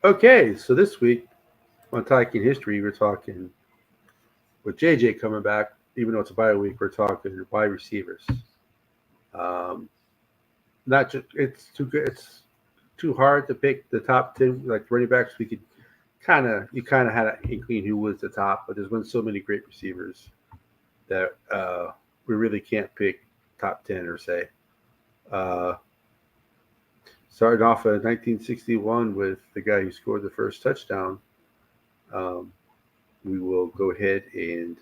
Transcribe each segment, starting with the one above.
Okay, so this week on Talking History, we're talking with JJ coming back. Even though it's a bye week, we're talking wide receivers. Um, not just it's too good. It's too hard to pick the top 10 like running backs. We could kind of had an inkling who was the top, but there's been so many great receivers that we really can't pick top 10 or say. Uh, Starting off in 1961 with the guy who scored the first touchdown. Um, we will go ahead and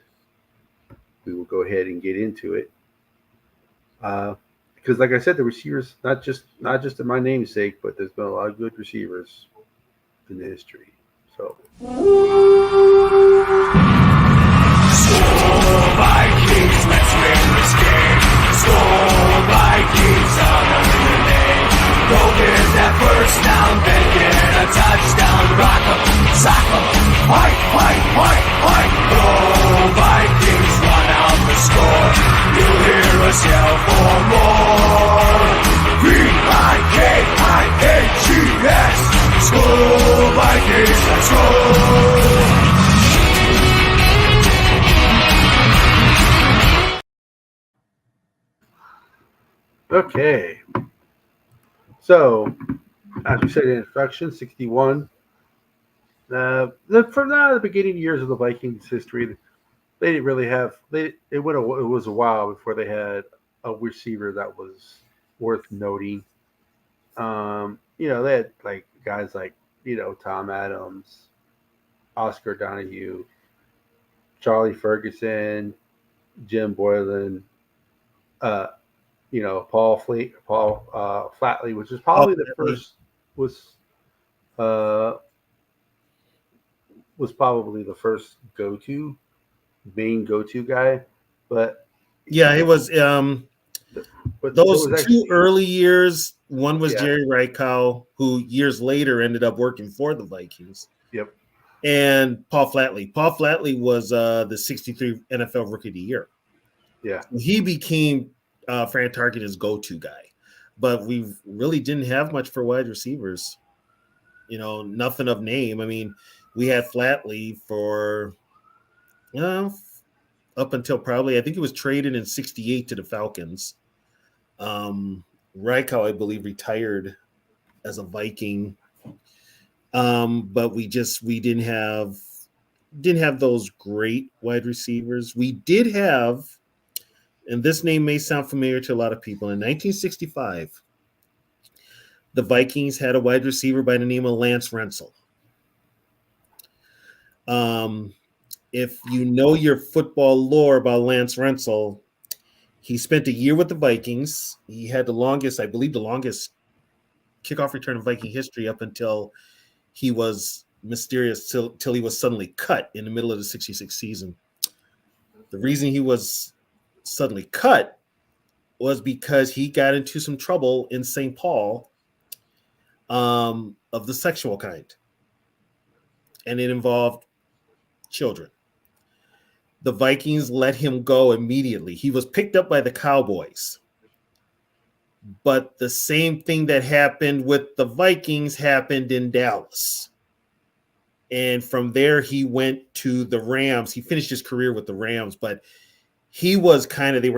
get into it. Uh, because like I said, the receivers not just in my namesake, but there's been a lot of good receivers in the history. So Skull Vikings, let's win this game. Skull Vikings, honor in the name. Go get that first down, then get a touchdown. Rock 'em, sock 'em, fight, fight, fight, fight. Go Vikings, run out the score. You'll hear us yell for more. V-I-K-I-N-G-S. Skull Vikings, let's go. okay, so as we said in introduction, 61. From now the beginning years of the Vikings history, they didn't really have it was a while before they had a receiver that was worth noting. They had like guys like Tom Adams, Oscar Donahue, Charlie Ferguson, Jim Boylan, uh, Paul Flatley, which is probably the first was uh, was probably the first main go to guy, but yeah, it was. Those was two early years, one was Yeah. Jerry Reichow, who years later ended up working for the Vikings. Yep. And Paul Flatley. Paul Flatley was the 63 NFL Rookie of the Year. Yeah. He became Fran Tarkenton's go-to guy. But we really didn't have much for wide receivers. Nothing of name. I mean, we had Flatley for up until probably, I think he was traded in 68 to the Falcons. Reichow, I believe, retired as a Viking. But we didn't have those great wide receivers. We did have, and this name may sound familiar to a lot of people, in 1965, the Vikings had a wide receiver by the name of Lance Rensel. If you know your football lore about Lance Rensel, he spent a year with the Vikings. He had the longest kickoff return in Viking history up until he was mysterious till he was suddenly cut in the middle of the 66 season. The reason he was suddenly cut was because he got into some trouble in St. Paul of the sexual kind. And it involved children. The Vikings let him go immediately. He was picked up by the Cowboys. But the same thing that happened with the Vikings happened in Dallas. And from there, he went to the Rams. He finished his career with the Rams, but they were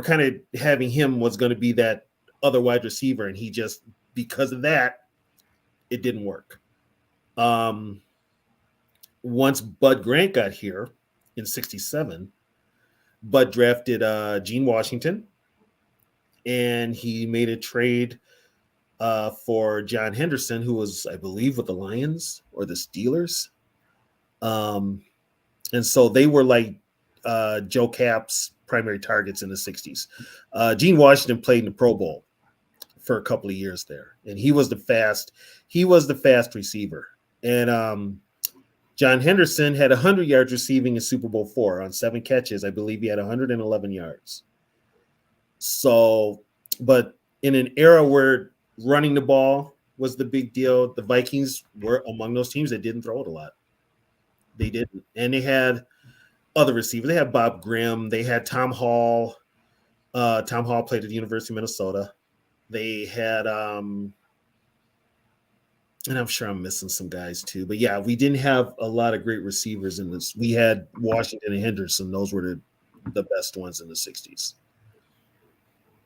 kind of having him was going to be that other wide receiver. And he just, because of that, it didn't work. Once Bud Grant got here in 67, Bud drafted Gene Washington, and he made a trade for John Henderson, who was, I believe, with the Lions or the Steelers. And so they were like Joe Cap's primary targets in the 60s. Gene Washington played in the Pro Bowl for a couple of years there, and he was the fast receiver. And John Henderson had 100 yards receiving in Super Bowl IV on 7 catches. I believe he had 111 yards. So, but in an era where running the ball was the big deal, the Vikings were among those teams that didn't throw it a lot. They didn't. And they had other receivers. They had Bob Grimm. They had Tom Hall. Tom Hall played at the University of Minnesota. They had and I'm sure I'm missing some guys too. But yeah, we didn't have a lot of great receivers in this. We had Washington and Henderson; those were the best ones in the '60s.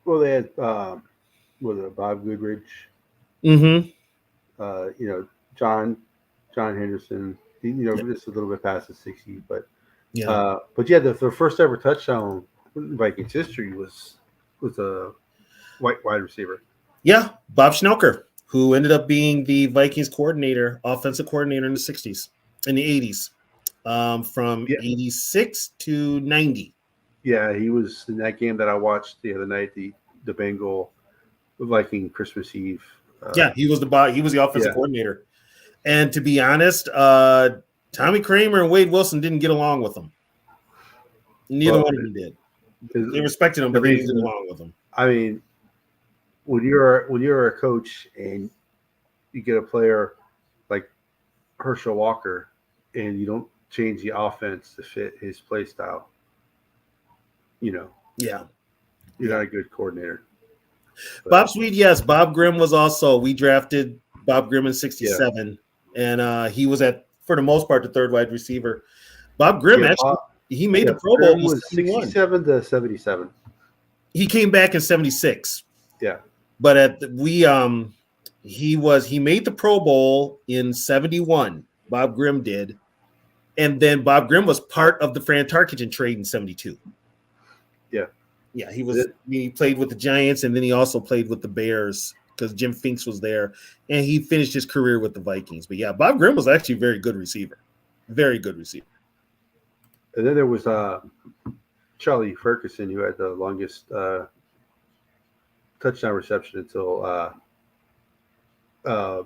Well, they had was it Bob Goodrich, Mm-hmm. you know, John Henderson, you know, Yeah. just a little bit past the 60s, Yeah. but yeah, the first ever touchdown in Vikings history was a white wide receiver. Yeah, Bob Schnelker, who ended up being the Vikings coordinator, offensive coordinator in the '60s, in the '80s, from Yeah, '86 to '90. yeah, he was in that game that I watched the other night, the Bengal Viking Christmas Eve. Yeah, he was the offensive Yeah, coordinator. And to be honest, Tommy Kramer and Wade Wilson didn't get along with him. Neither well, one of them did. They the respected him, the but they didn't get reason, along with him. I mean, when you're a coach and you get a player like Herschel Walker and you don't change the offense to fit his play style, you know, Yeah. you're Yeah. not a good coordinator. But Bob Sweet, yes. Bob Grimm was also, we drafted Bob Grimm in yeah, '67, and he was for the most part, the third wide receiver. Bob Grimm, yeah, actually, he made yeah. the Pro Bowl Graham in was '71. 67 to 77. He came back in '76, Yeah, but he made the Pro Bowl in '71. Bob Grimm did. And then Bob Grimm was part of the Fran Tarkenton trade in '72. yeah. Yeah, he played with the Giants, and then he also played with the Bears because Jim Finks was there, and he finished his career with the Vikings. But yeah, Bob Grimm was actually a very good receiver. Very good receiver. And then there was Charlie Ferguson, who had the longest touchdown reception until uh,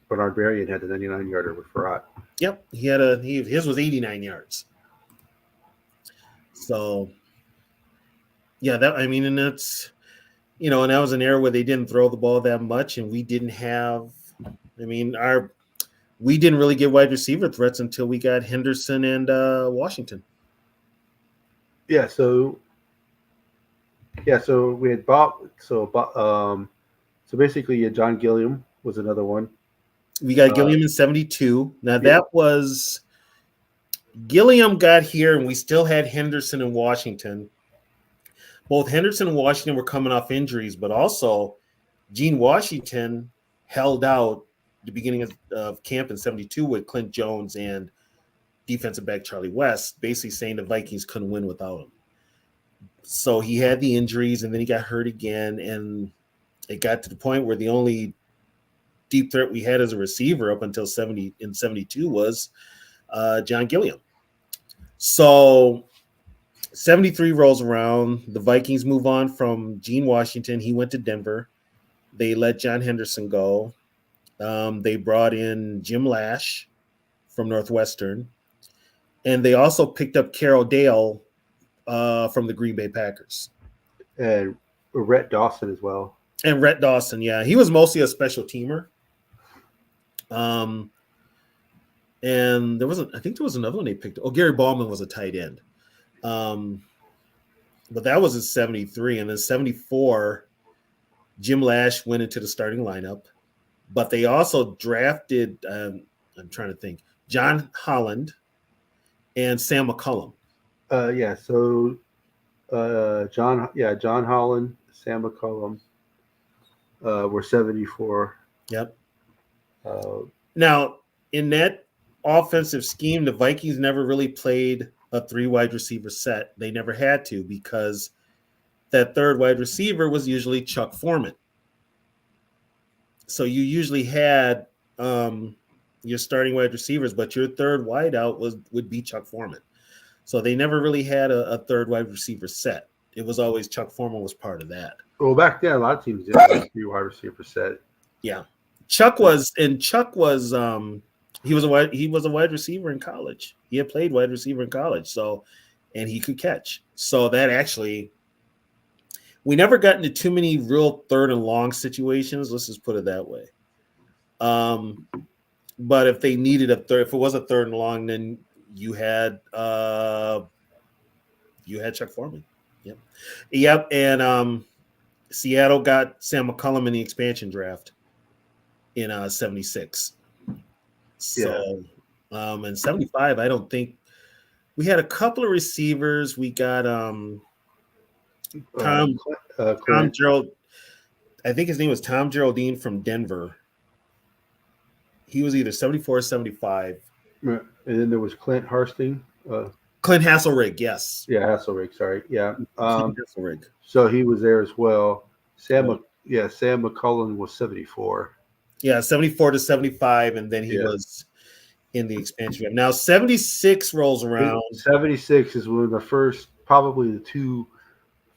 Bernard Berrien had the 99 yarder with Farad. Yep, his was 89 yards. So yeah, and that's and that was an era where they didn't throw the ball that much, and we didn't have. We didn't really get wide receiver threats until we got Henderson and Washington. Yeah, so we had Bob. So basically, John Gilliam was another one. We got Gilliam in '72. Now Yeah. that was Gilliam got here, and we still had Henderson and Washington. Both Henderson and Washington were coming off injuries, but also Gene Washington held out the beginning of camp in '72 with Clint Jones and defensive back Charlie West, basically saying the Vikings couldn't win without him. So he had the injuries, and then he got hurt again, and it got to the point where the only deep threat we had as a receiver up until '72 was John Gilliam. So 73 rolls around. The Vikings move on from Gene Washington. He went to Denver. They let John Henderson go. They brought in Jim Lash from Northwestern. And they also picked up Carroll Dale from the Green Bay Packers. And Rhett Dawson as well. And Rhett Dawson, yeah. He was mostly a special teamer. And I think there was another one they picked. Oh, Gary Ballman was a tight end. But that was in '73. And then '74, Jim Lash went into the starting lineup. But they also drafted, I'm trying to think, John Holland and Sam McCullum. So John Holland, Sam McCullum were 74. Yep. Uh, Now, in that offensive scheme, the Vikings never really played a 3 wide receiver set. They never had to because that third wide receiver was usually Chuck Foreman. So you usually had your starting wide receivers, but your third wideout would be Chuck Foreman. So they never really had a third wide receiver set. It was always Chuck Foreman was part of that. well, back then, a lot of teams did have a 3 wide receiver set. Yeah. Chuck was he was a wide receiver in college. He had played wide receiver in college, and he could catch. So that actually, we never got into too many real third and long situations. Let's just put it that way. But if they needed if it was a third and long, then you had Chuck Foreman. Yep. And Seattle got Sam McCullum in the expansion draft. in 76. So, in 75, I don't think we had a couple of receivers. We got Tom Clint. Gerald. I think his name was Tom Geraldine from Denver. He was either 74 or 75. And then there was Clint Harsting. Clint Hasselrig, yes. Yeah, Hasselrig, sorry. Yeah. Clint Hasselrig. So he was there as well. Sam Right. McCullen was 74. Yeah, 74 to 75, and then he was in the expansion draft. Now 76 rolls around. 76 is one of the first, probably the two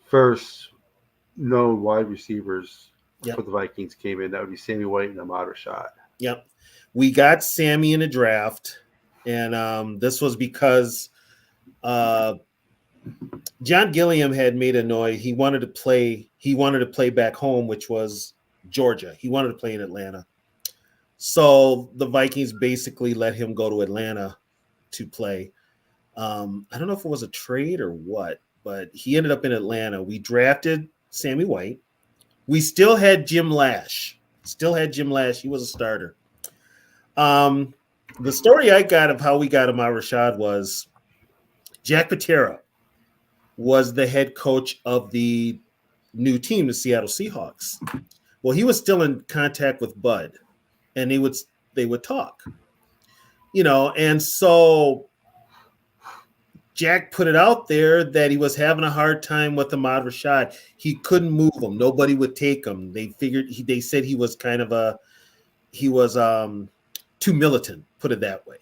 first known wide receivers for the Vikings came in. That would be Sammy White and Ahmad Rashad. Yep. We got Sammy in a draft, and this was because John Gilliam had made a noise. He wanted to play back home, which was Georgia. He wanted to play in Atlanta. So the Vikings basically let him go to Atlanta to play. I don't know if it was a trade or what, but he ended up in Atlanta. We drafted Sammy White. We still had Jim Lash. He was a starter. The story I got of how we got Ahmad Rashad was Jack Patera was the head coach of the new team, the Seattle Seahawks. Well, he was still in contact with Bud, and they would talk, and so Jack put it out there that he was having a hard time with Ahmad Rashad. He couldn't move him. Nobody would take him. They said he was too militant, put it that way.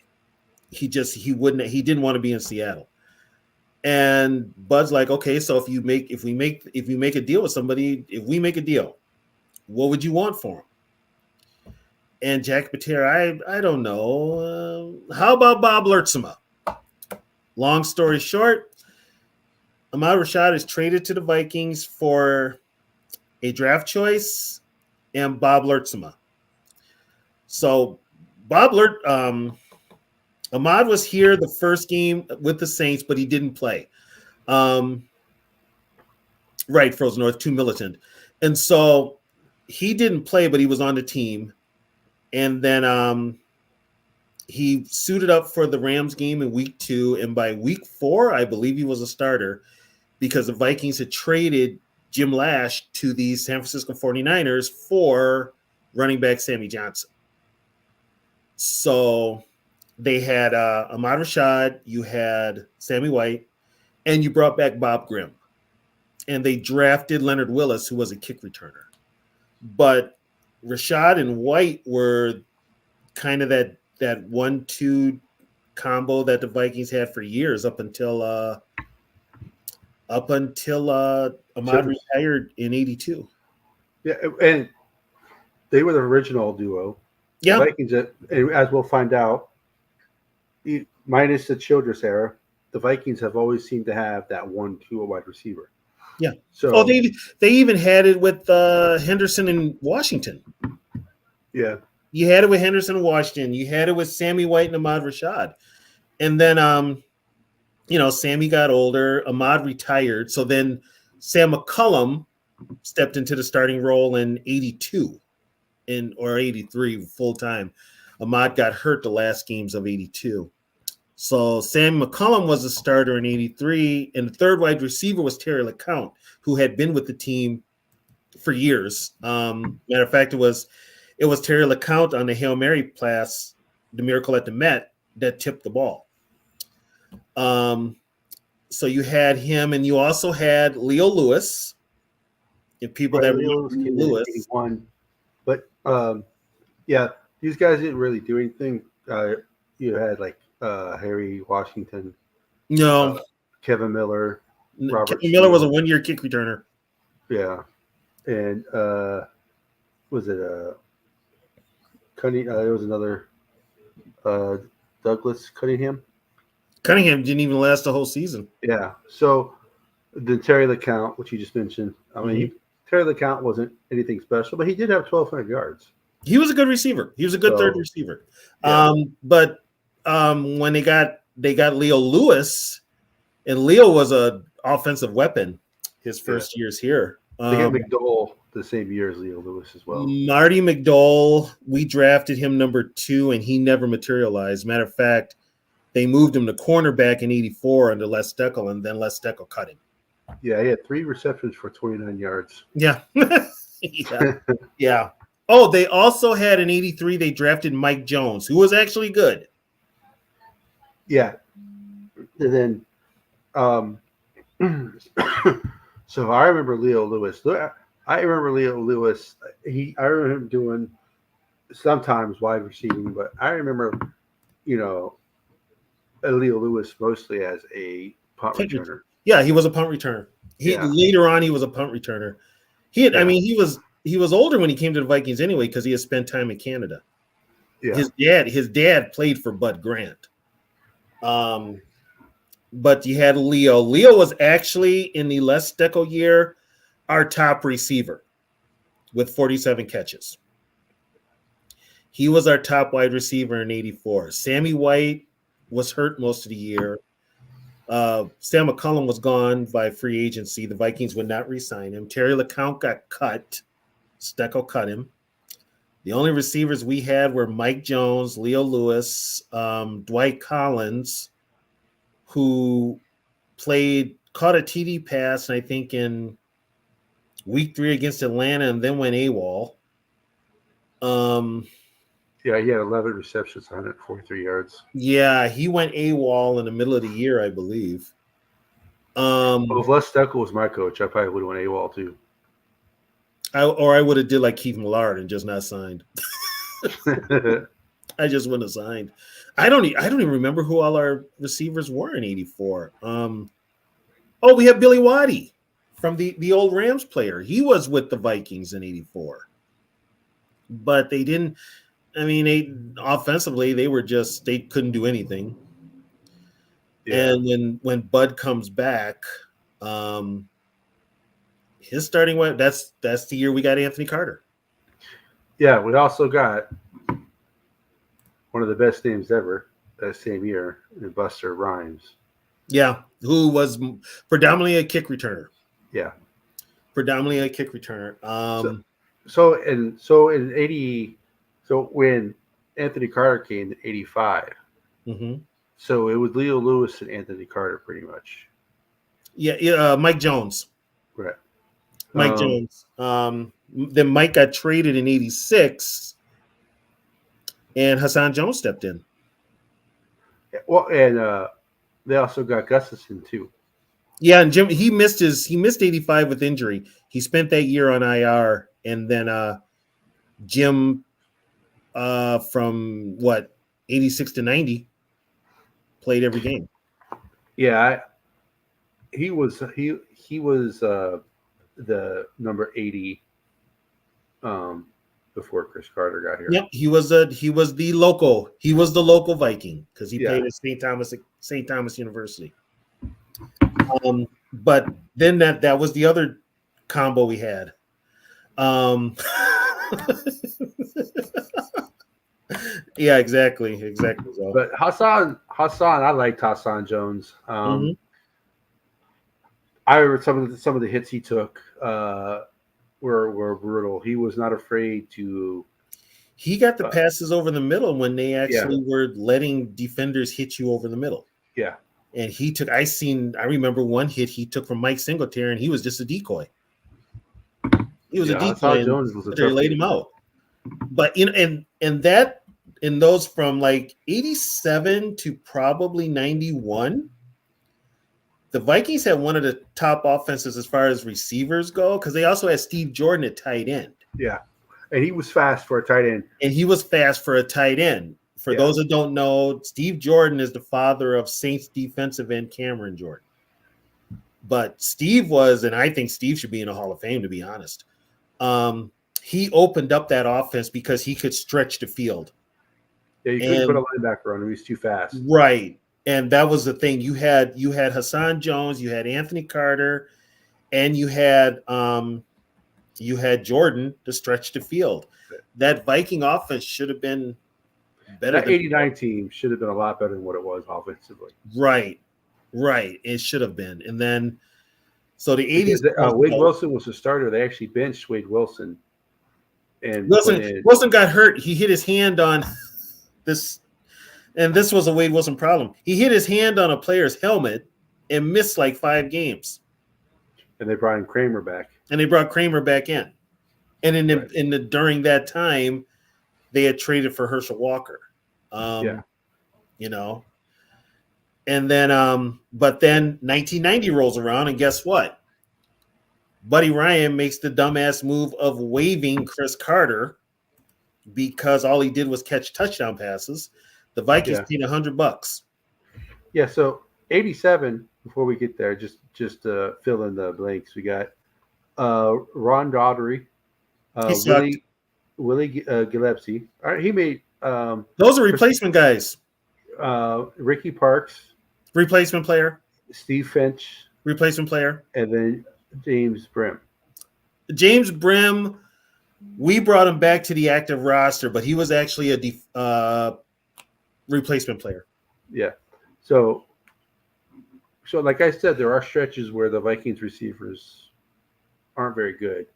He didn't want to be in Seattle. And Bud's like, okay, so if we make a deal with somebody, what would you want for him? And Jack Patera, I don't know. How about Bob Lertzema? Long story short, Ahmad Rashad is traded to the Vikings for a draft choice and Bob Lertzema. So Ahmad was here the first game with the Saints, but he didn't play. Frozen North, too militant. And so he didn't play, but he was on the team. And then he suited up for the Rams game in week 2. And by week 4, I believe he was a starter because the Vikings had traded Jim Lash to the San Francisco 49ers for running back Sammy Johnson. So they had Ahmad Rashad, you had Sammy White, and you brought back Bob Grimm. And they drafted Leonard Willis, who was a kick returner. But Rashad and White were kind of that 1-2 combo that the Vikings had for years up until Ahmad retired in 82. Yeah, and they were the original duo. Yeah. The Vikings, as we'll find out, minus the Childress era, the Vikings have always seemed to have that 1-2 wide receiver. Yeah. So they even had it with Henderson in Washington. Yeah. You had it with Henderson in Washington. You had it with Sammy White and Ahmad Rashad. And then Sammy got older, Ahmad retired. So then Sam McCullum stepped into the starting role in 82 or 83 full time. Ahmad got hurt the last games of 82. So Sam McCullum was a starter in 83, and the third wide receiver was Terry LeCount, who had been with the team for years. Matter of fact, it was Terry LeCount on the Hail Mary pass, the Miracle at the Met, that tipped the ball. So you had him, and you also had Leo Lewis. If people that remember Lewis, 81. But these guys didn't really do anything. You had like Harry Washington, no, Kevin Miller, Robert. Kevin Miller was a 1-year kick returner. Yeah, and was it Cunningham? There was another Douglas Cunningham. Cunningham didn't even last the whole season. Yeah. So then Terry LeCount, which you just mentioned. I mean, Terry LeCount wasn't anything special, but he did have 1,200 yards. He was a good receiver. He was a good third receiver. Yeah. But when they got Leo Lewis, and Leo was an offensive weapon his first years here. They got McDowell the same year as Leo Lewis as well. Marty McDowell, we drafted him number 2, and he never materialized. Matter of fact, they moved him to cornerback in '84 under Les Steckel, and then Les Steckel cut him. Yeah, he had 3 receptions for 29 yards. Yeah. Yeah. Oh, they also had in '83, they drafted Mike Jones, who was actually good. Yeah. And then, so I remember Leo Lewis. I remember Leo Lewis. I remember him doing sometimes wide receiving, but I remember, Leo Lewis mostly as a punt returner. Yeah, he was a punt returner. Later on, he was a punt returner. I mean, he was older when he came to the Vikings anyway, because he had spent time in Canada. Yeah. His dad played for Bud Grant. But you had Leo. Leo was actually, in the Les Steckel year, our top receiver with 47 catches. He was our top wide receiver in '84. Sammy White was hurt most of the year. Sam McCullum was gone by free agency. The Vikings would not re-sign him. Terry LeCount got cut. Steckel cut him. The only receivers we had were Mike Jones, Leo Lewis, Dwight Collins, who caught a TD pass, and I think in week 3 against Atlanta, and then went AWOL. Yeah, he had 11 receptions, 143 yards. Yeah, he went AWOL in the middle of the year, I believe. Well, if Les Steckel was my coach, I probably would have went AWOL too. I would have did like Keith Millard and just not signed. I just wouldn't have signed. I don't even remember who all our receivers were in '84. We have Billy Waddy from the old Rams player. He was with the Vikings in '84, but they didn't. I mean, offensively, they couldn't do anything. Yeah. And then when Bud comes back, his starting went. That's the year we got Anthony Carter. Yeah, we also got one of the best names ever that same year, Buster Rhymes. Yeah, who was predominantly a kick returner. Yeah, predominantly a kick returner. So in '80, so when Anthony Carter came in '85, so it was Leo Lewis and Anthony Carter pretty much. Yeah, Mike Jones. Right. Mike Jones. Then Mike got traded in '86, and Hassan Jones stepped in. Well, and they also got Gustafson too. Yeah, and Jim he missed '85 with injury. He spent that year on IR, and then Jim from '86 to '90 played every game. Yeah, he was the number 80 before Chris Carter got here. Yep, he was the local Viking because he played at St. Thomas University. But then that was the other combo we had. Yeah, exactly. So. But Hassan, I liked Hassan Jones. I remember some of the hits he took were brutal. He was not afraid to. He got the passes over the middle when they actually were letting defenders hit you over the middle. Yeah. And he took. I remember one hit he took from Mike Singletary, and he was just a decoy. He was a decoy. Jones was they laid him out. But in those from like '87 to probably '91, the Vikings had one of the top offenses as far as receivers go because they also had Steve Jordan at tight end. Yeah, and he was fast for a tight end. For those that don't know, Steve Jordan is the father of Saints defensive end Cameron Jordan. But Steve was, and I think Steve should be in the Hall of Fame, to be honest. He opened up that offense because he could stretch the field. Yeah, you couldn't put a linebacker on him. He was too fast. Right. And that was the thing. You had Hassan Jones, you had Anthony Carter, and you had Jordan to stretch the field. That Viking offense should have been better. That '89 team should have been a lot better than what it was offensively. Right. It should have been. And then So the 80s. Wade Wilson was the starter. They actually benched Wade Wilson. And Wilson got hurt. He hit his hand on this, and this was a Wade Wilson problem. He hit his hand on a player's helmet and missed like 5 games. And they brought in Kramer back. And they brought Kramer back in. And during that time, they had traded for Herschel Walker. You know. And then but then 1990 rolls around, and guess what? Buddy Ryan makes the dumbass move of waiving Chris Carter because all he did was catch touchdown passes. The Vikings paid $100. Yeah, so 87, before we get there, just fill in the blanks. We got Ron Daugherty, Willie Gillespie. All right, he made those are replacement guys. Ricky Parks, replacement player. Steve Finch, replacement player. And then James Brim. James Brim, we brought him back to the active roster, but he was actually a replacement player. Yeah. So like I said, there are stretches where the Vikings receivers aren't very good.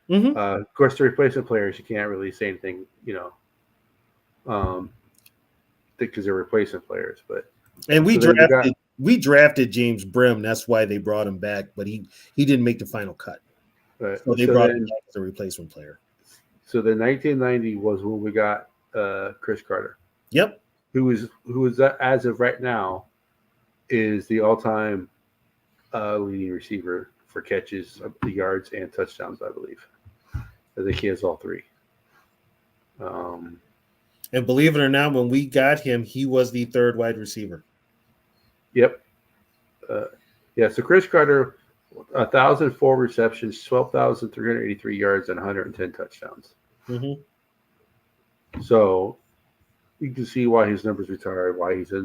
Mm-hmm. Of course, the replacement players, you can't really say anything, because they're replacement players. And we drafted James Brim. That's why they brought him back, but he didn't make the final cut. Right. So they brought him back as a replacement player. So the 1990 was when we got Chris Carter. Yep. Who is as of right now is the all-time leading receiver for catches, yards, and touchdowns, I believe. I think he has all 3. And believe it or not, when we got him, he was the 3rd wide receiver. Yep. So Chris Carter, 1,004 receptions, 12,383 yards, and 110 touchdowns. Mm-hmm. So you can see why his numbers retired, why is he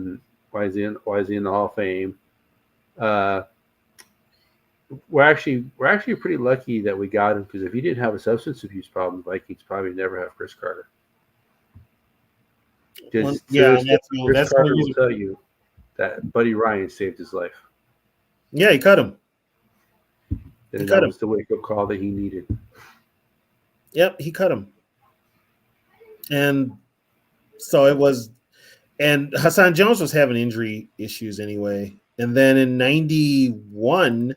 in the Hall of Fame. We're actually pretty lucky that we got him, because if he didn't have a substance abuse problem, the Vikings probably never have Chris Carter. Chris Carter will tell you that Buddy Ryan saved his life. Yeah, he cut him. And that was the wake-up call that he needed. Yep, he cut him. And so it was, and Hassan Jones was having injury issues anyway. And then in 91,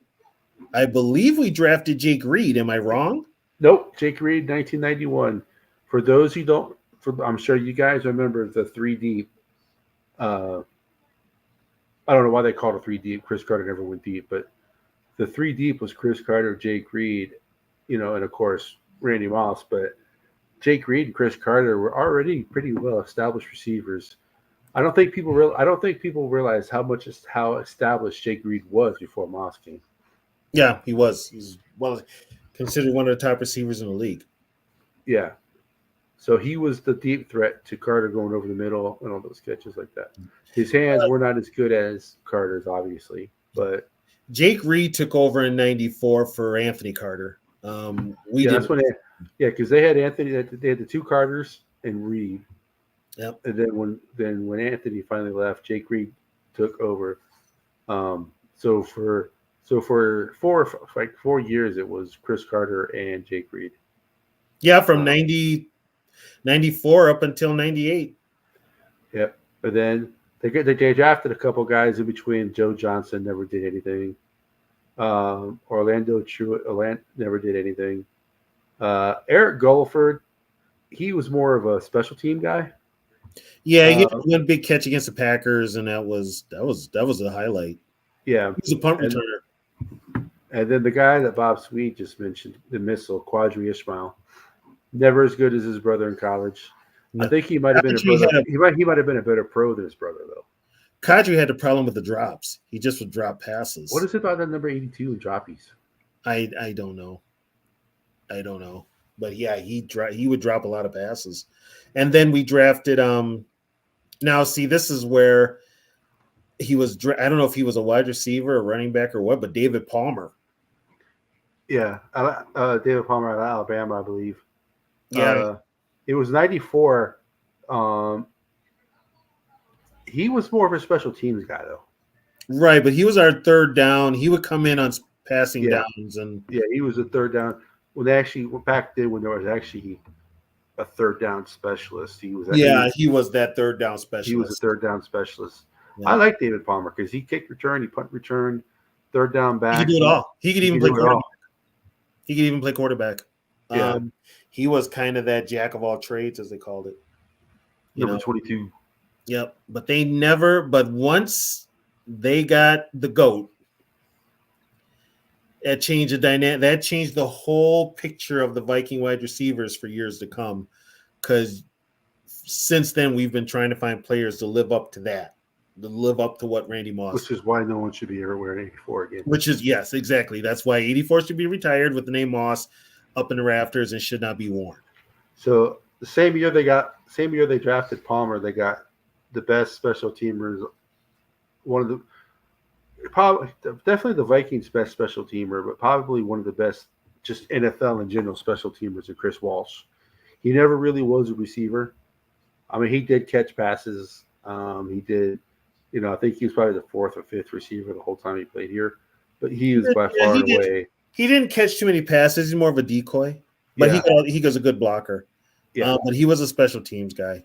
I believe we drafted Jake Reed. Am I wrong? Nope, Jake Reed, 1991. For those who don't, I'm sure you guys remember the 3 deep. I don't know why they called it 3 deep. Chris Carter never went deep, but the 3 deep was Chris Carter, Jake Reed, and of course Randy Moss. But Jake Reed and Chris Carter were already pretty well established receivers. I don't think people realize how established Jake Reed was before Moss came. Yeah, he was. He's considered one of the top receivers in the league. Yeah. So he was the deep threat to Carter going over the middle and all those catches like that. His hands were not as good as Carter's, obviously, but Jake Reed took over in 94 for Anthony Carter. Because they had Anthony. They had the 2 Carters and Reed. Yep. And then when Anthony finally left, Jake Reed took over. So for 4 years, it was Chris Carter and Jake Reed. Yeah, from 94 up until 98. Yep. But then they drafted a couple guys in between. Joe Johnson never did anything. Orlando Truitt never did anything. Eric Gulliford, he was more of a special team guy. Yeah, he had one big catch against the Packers, and that was a highlight. Yeah, he was a punt returner. And then the guy that Bob Sweet just mentioned, the missile, Quadri Ishmael, never as good as his brother in college. No. I think he might have been he might have been a better pro than his brother, though. Kadri had the problem with the drops. He just would drop passes. What is it about that number 82 and droppies? I don't know. But yeah, he would drop a lot of passes. And then we drafted now see, this is where he was I don't know if he was a wide receiver or running back or what, but David Palmer. Yeah, David Palmer out of Alabama, I believe. Yeah. It was 94. He was more of a special teams guy, though. Right, but he was our third down. He would come in on passing Yeah. downs and Yeah, he was a third down. When they actually back then, when there was actually a third down specialist, he was he was that third down a specialist. third down specialist. Yeah. I like David Palmer because he kicked return, he punt return, third down back. He could do it all. He could even play do it quarterback. all. He could even play quarterback. Yeah. He was kind of that jack of all trades, as they called it. Number 22. Yep. But they never. But once they got the GOAT, that changed the dynamic. That changed the whole picture of the Viking wide receivers for years to come. Because since then, we've been trying to find players to live up to that, to live up to what Randy Moss. Which is why no one should be ever wearing 84 again. Which is, yes, exactly. That's why 84 should be retired with the name Moss up in the rafters and should not be worn. So the same year they drafted Palmer, they got the best special teamers. Definitely the Vikings' best special teamer, but probably one of the best just NFL in general special teamers, is Chris Walsh. He never really was a receiver. I mean, he did catch passes. He did, I think he was probably the fourth or fifth receiver the whole time he played here. But he was by far and away. He didn't catch too many passes. He's more of a decoy, but he goes a good blocker. Yeah. But he was a special teams guy.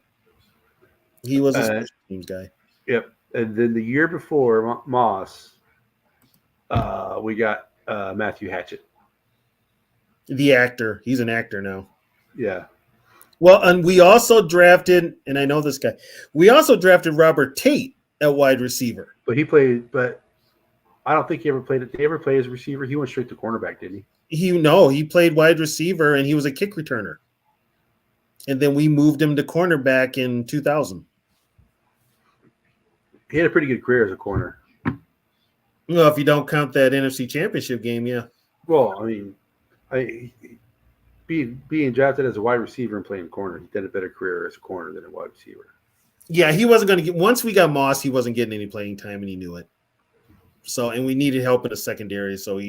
Special teams guy. Yep. And then the year before Moss, we got Matthew Hatchett. The actor. He's an actor now. Yeah. Well, and we also drafted, and I know this guy, we also drafted Robert Tate at wide receiver. But I don't think he ever played. Did he ever play as a receiver? He went straight to cornerback, didn't he? He played wide receiver, and he was a kick returner. And then we moved him to cornerback in 2000. He had a pretty good career as a corner. Well, if you don't count that NFC Championship game, yeah. Well, I mean, being drafted as a wide receiver and playing corner, he did a better career as a corner than a wide receiver. Yeah, he wasn't going to get – once we got Moss, he wasn't getting any playing time, and he knew it. So, and we needed help in the secondary, so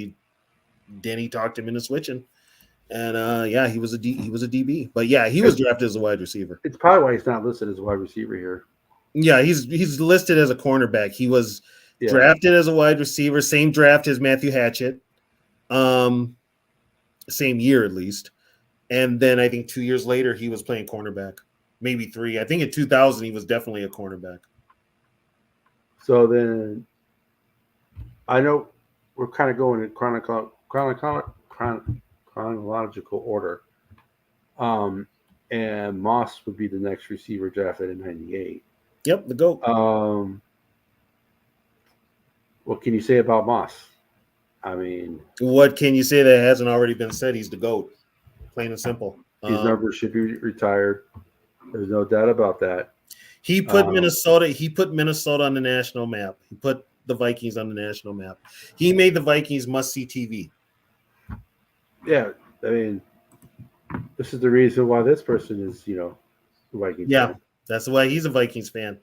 Denny talked him into switching. And, he was a DB. But, yeah, he was drafted as a wide receiver. It's probably why he's not listed as a wide receiver here. Yeah, he's listed as a cornerback. He was drafted as a wide receiver, same draft as Matthew Hatchett, same year at least. And then I think 2 years later, he was playing cornerback, maybe 3. I think in 2000, he was definitely a cornerback. So then I know we're kind of going in chronological order. And Moss would be the next receiver drafted in 98. Yep, the GOAT. What can you say about Moss? I mean, what can you say that hasn't already been said? He's the GOAT, plain and simple. His numbers should be retired. There's no doubt about that. He put Minnesota. He put Minnesota on the national map. He put the Vikings on the national map. He made the Vikings must-see TV. Yeah, I mean, this is the reason why this person is, the Vikings. Yeah, fan. That's why he's a Vikings fan.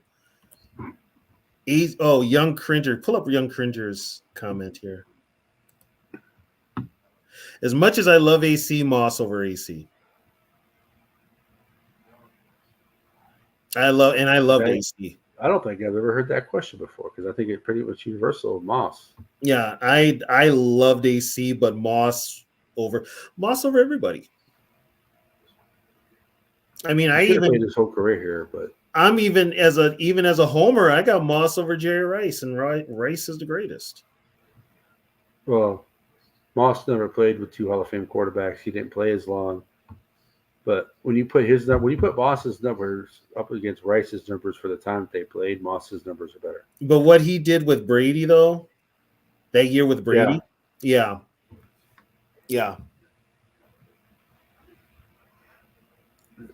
Young Cringer. Pull up Young Cringer's comment here. As much as I love AC, Moss over AC. I love AC. I don't think I've ever heard that question before because I think it's pretty much universal of Moss. Yeah, I loved AC, but Moss over everybody. I mean, I even played his whole career here, but I'm even as a homer, I got Moss over Jerry Rice, and Rice is the greatest. Well, Moss never played with 2 Hall of Fame quarterbacks. He didn't play as long. But when you put Moss's numbers up against Rice's numbers for the time that they played, Moss's numbers are better. But what he did with Brady, though, that year with Brady, yeah.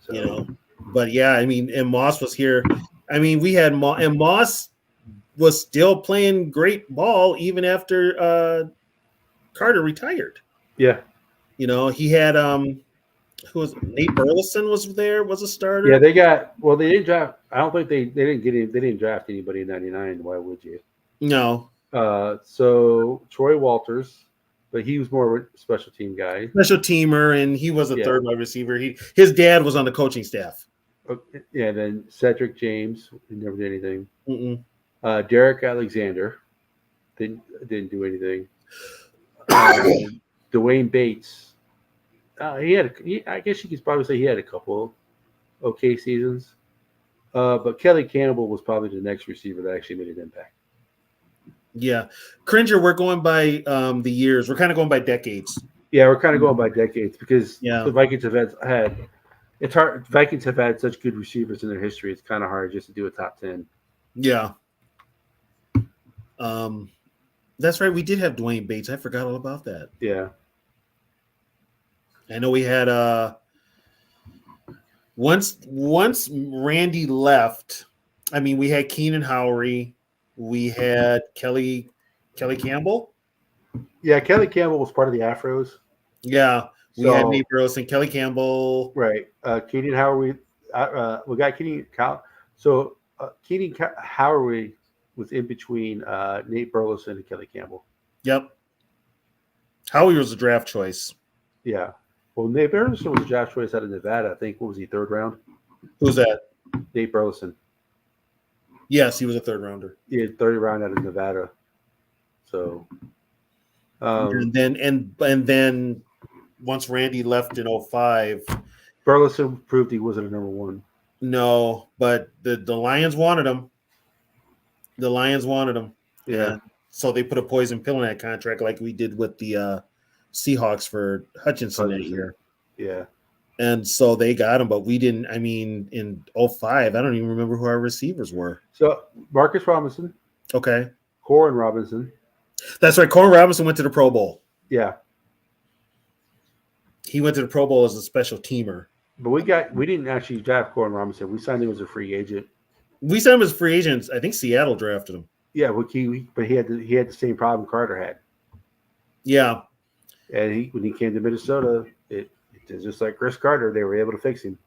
So, but yeah, I mean, and Moss was here. I mean, we had and Moss was still playing great ball even after Carter retired. Yeah, he had who was Nate Burleson was a starter. Yeah, they didn't draft. I don't think they didn't get him. They didn't draft anybody in '99. Why would you? No. So Troy Walters, but he was more of a special team guy. Special teamer, and he was a third wide receiver. His dad was on the coaching staff. Okay. Yeah, then Cedric James, he never did anything. Mm-mm. Derek Alexander didn't do anything. Dwayne Bates. I guess you could probably say he had a couple okay seasons. But Kelly Campbell was probably the next receiver that actually made an impact. Yeah. Cringer, we're going by the years. We're kind of going by decades. Yeah, we're kind of going by decades because Yeah. the Vikings have had it's hard. Vikings have had such good receivers in their history. It's kind of hard just to do a top 10. Yeah. That's right. We did have Dwayne Bates. I forgot all about that. Yeah. I know we had once Randy left. I mean, we had Keenan Howery. We had Kelly Campbell. Yeah, Kelly Campbell was part of the Afros. Yeah, we So- had Nate Burleson, Kelly Campbell. Right. Keenan Howery. We got Keenan. So Keenan Howery was in between Nate Burleson and Kelly Campbell. Yep. Howie was a draft choice. Yeah. Well, Nate Burleson was a draft choice out of Nevada. I think. What was he? Third round. Who's that? Nate Burleson. Yes, he was a third rounder. He had 30 round out of Nevada. So. And then once Randy left in 05, Burleson proved he wasn't a number one. no, but the Lions wanted him. The Lions wanted him. Yeah. And so they put a poison pill in that contract like we did with the Seahawks for Hutchinson that year. Yeah. And so they got him, but we didn't. I mean, in 05, I don't even remember who our receivers were. So Marcus Robinson, Okay. Corin Robinson. That's right. Corn Robinson went to the Pro Bowl. Yeah. He went to the Pro Bowl as a special teamer. But we didn't actually draft Corin Robinson. We signed him as a free agent. We signed him as free agents. I think Seattle drafted him. Yeah, but he had the same problem Carter had. Yeah. And when he came to Minnesota, it's just like Chris Carter, they were able to fix him.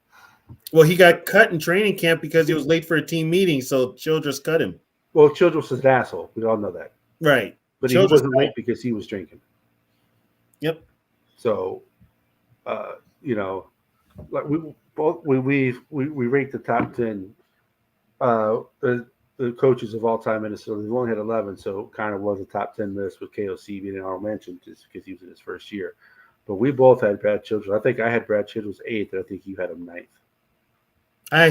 Well, he got cut in training camp because he was late for a team meeting, so Childress cut him. Well, Childress is an asshole. We all know that. Right. But Childress he wasn't late because he was drinking. Yep. So, like we ranked the top 10 the coaches of all time in Minnesota. We've only had 11, so it kind of was a top 10 list with KOC being an honorable mention just because he was in his first year. But we both had Brad Childress. I think I had Brad Childress 8th, and I think you had him 9th.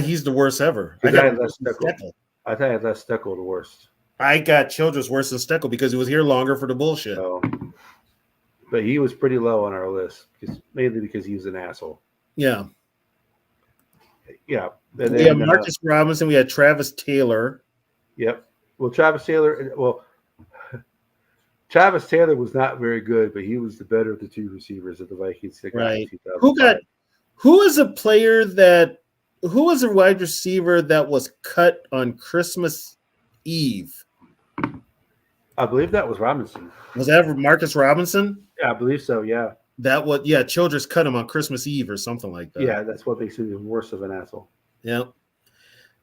He's the worst ever. I had Les Steckel. I thought I had Les Steckel the worst. I got Childress worse than Steckel because he was here longer for the bullshit. So, but he was pretty low on our list, mainly because he was an asshole. Yeah. Yeah. We had Marcus Robinson. We had Travis Taylor. Yep. Well, Travis Taylor was not very good, but he was the better of the two receivers of the Vikings. Right. Who was a wide receiver that was cut on Christmas Eve? I believe that was Robinson. Was that Marcus Robinson? Yeah, I believe so. Yeah. Childress cut him on Christmas Eve or something like that. Yeah, that's what makes him even worse of an asshole. Yeah.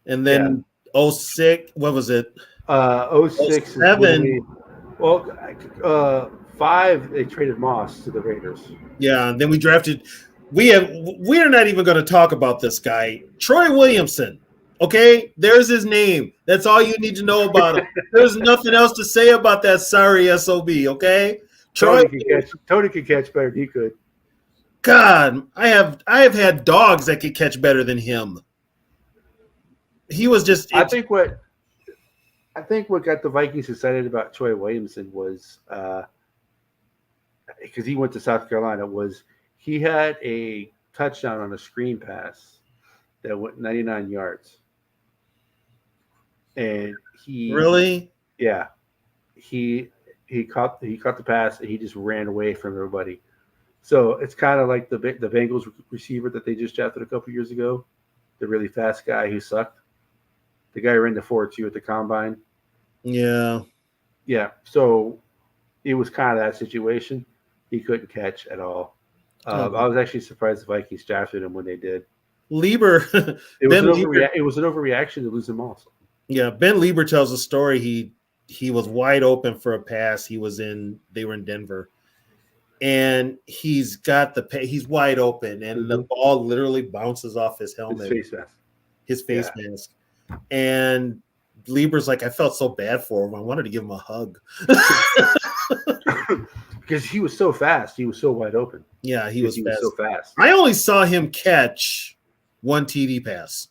And then 06, what was it? 06 07. 5 they traded Moss to the Raiders. Yeah, and then we drafted. We're not even going to talk about this guy, Troy Williamson. Okay, there's his name. That's all you need to know about him. There's nothing else to say about that sorry SOB. Okay, Tony could catch better than he could. God, I have had dogs that could catch better than him. He was just. I think what got the Vikings excited about Troy Williamson was because he went to South Carolina. Was he had a touchdown on a screen pass that went 99 yards, and he caught the pass and he just ran away from everybody. So it's kind of like the Bengals receiver that they just drafted a couple years ago, the really fast guy who sucked. The guy who ran the 4.2 at the combine. Yeah. Yeah. So it was kind of that situation. He couldn't catch at all. I was actually surprised the Vikings drafted him when they did. Lieber. It was an overreaction to lose him also. Yeah. Ben Lieber tells a story. He was wide open for a pass. They were in Denver. And he's wide open, and the ball literally bounces off his helmet. His face mask. And Lieber's like, I felt so bad for him. I wanted to give him a hug. because he was so fast. He was so wide open. Yeah, he was Because fast. so fast. I only saw him catch one TD pass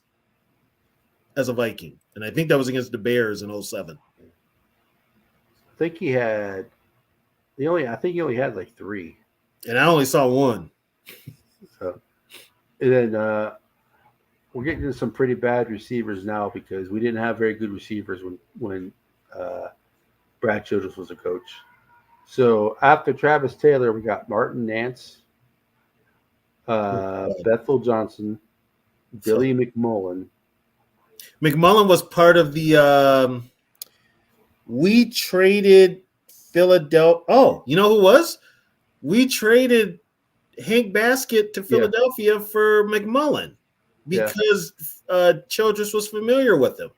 as a Viking, and I think that was against the Bears in 07. I think he had. I think he only had like 3. And I only saw one. So, and then we're getting into some pretty bad receivers now because we didn't have very good receivers when Brad Childress was a coach. So after Travis Taylor, we got Martin Nance, Bethel Johnson, Billy McMullen. McMullen was part of the. We traded Philadelphia. Oh, you know who was? We traded Hank Baskett to Philadelphia for McMullen because Childress was familiar with him.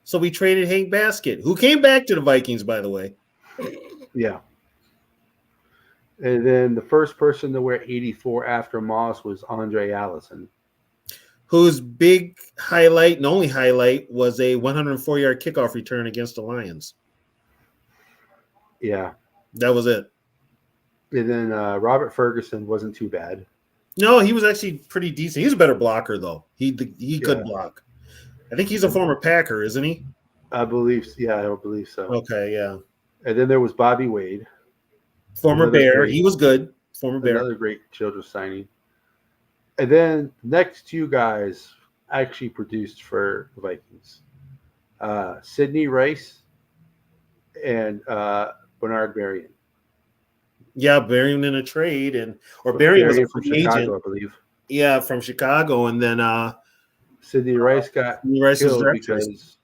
So we traded Hank Baskett, who came back to the Vikings, by the way. Yeah. And then the first person to wear 84 after Moss was Andre Allison, whose big highlight and only highlight was a 104-yard kickoff return against the Lions. Yeah. That was it. And then Robert Ferguson wasn't too bad. No, he was actually pretty decent. He's a better blocker, though. He could block. I think he's a former Packer, isn't he? I believe so. Okay, yeah. And then there was Bobby Wade. Former Bear. He was good. Former Bear. Another great Childress signing. And then next 2 guys actually produced for the Vikings. Sidney Rice and Bernard Berrien. Yeah, Berrien in a trade, Berrien was from Chicago, I believe. Yeah, from Chicago, and then Sidney Rice got killed because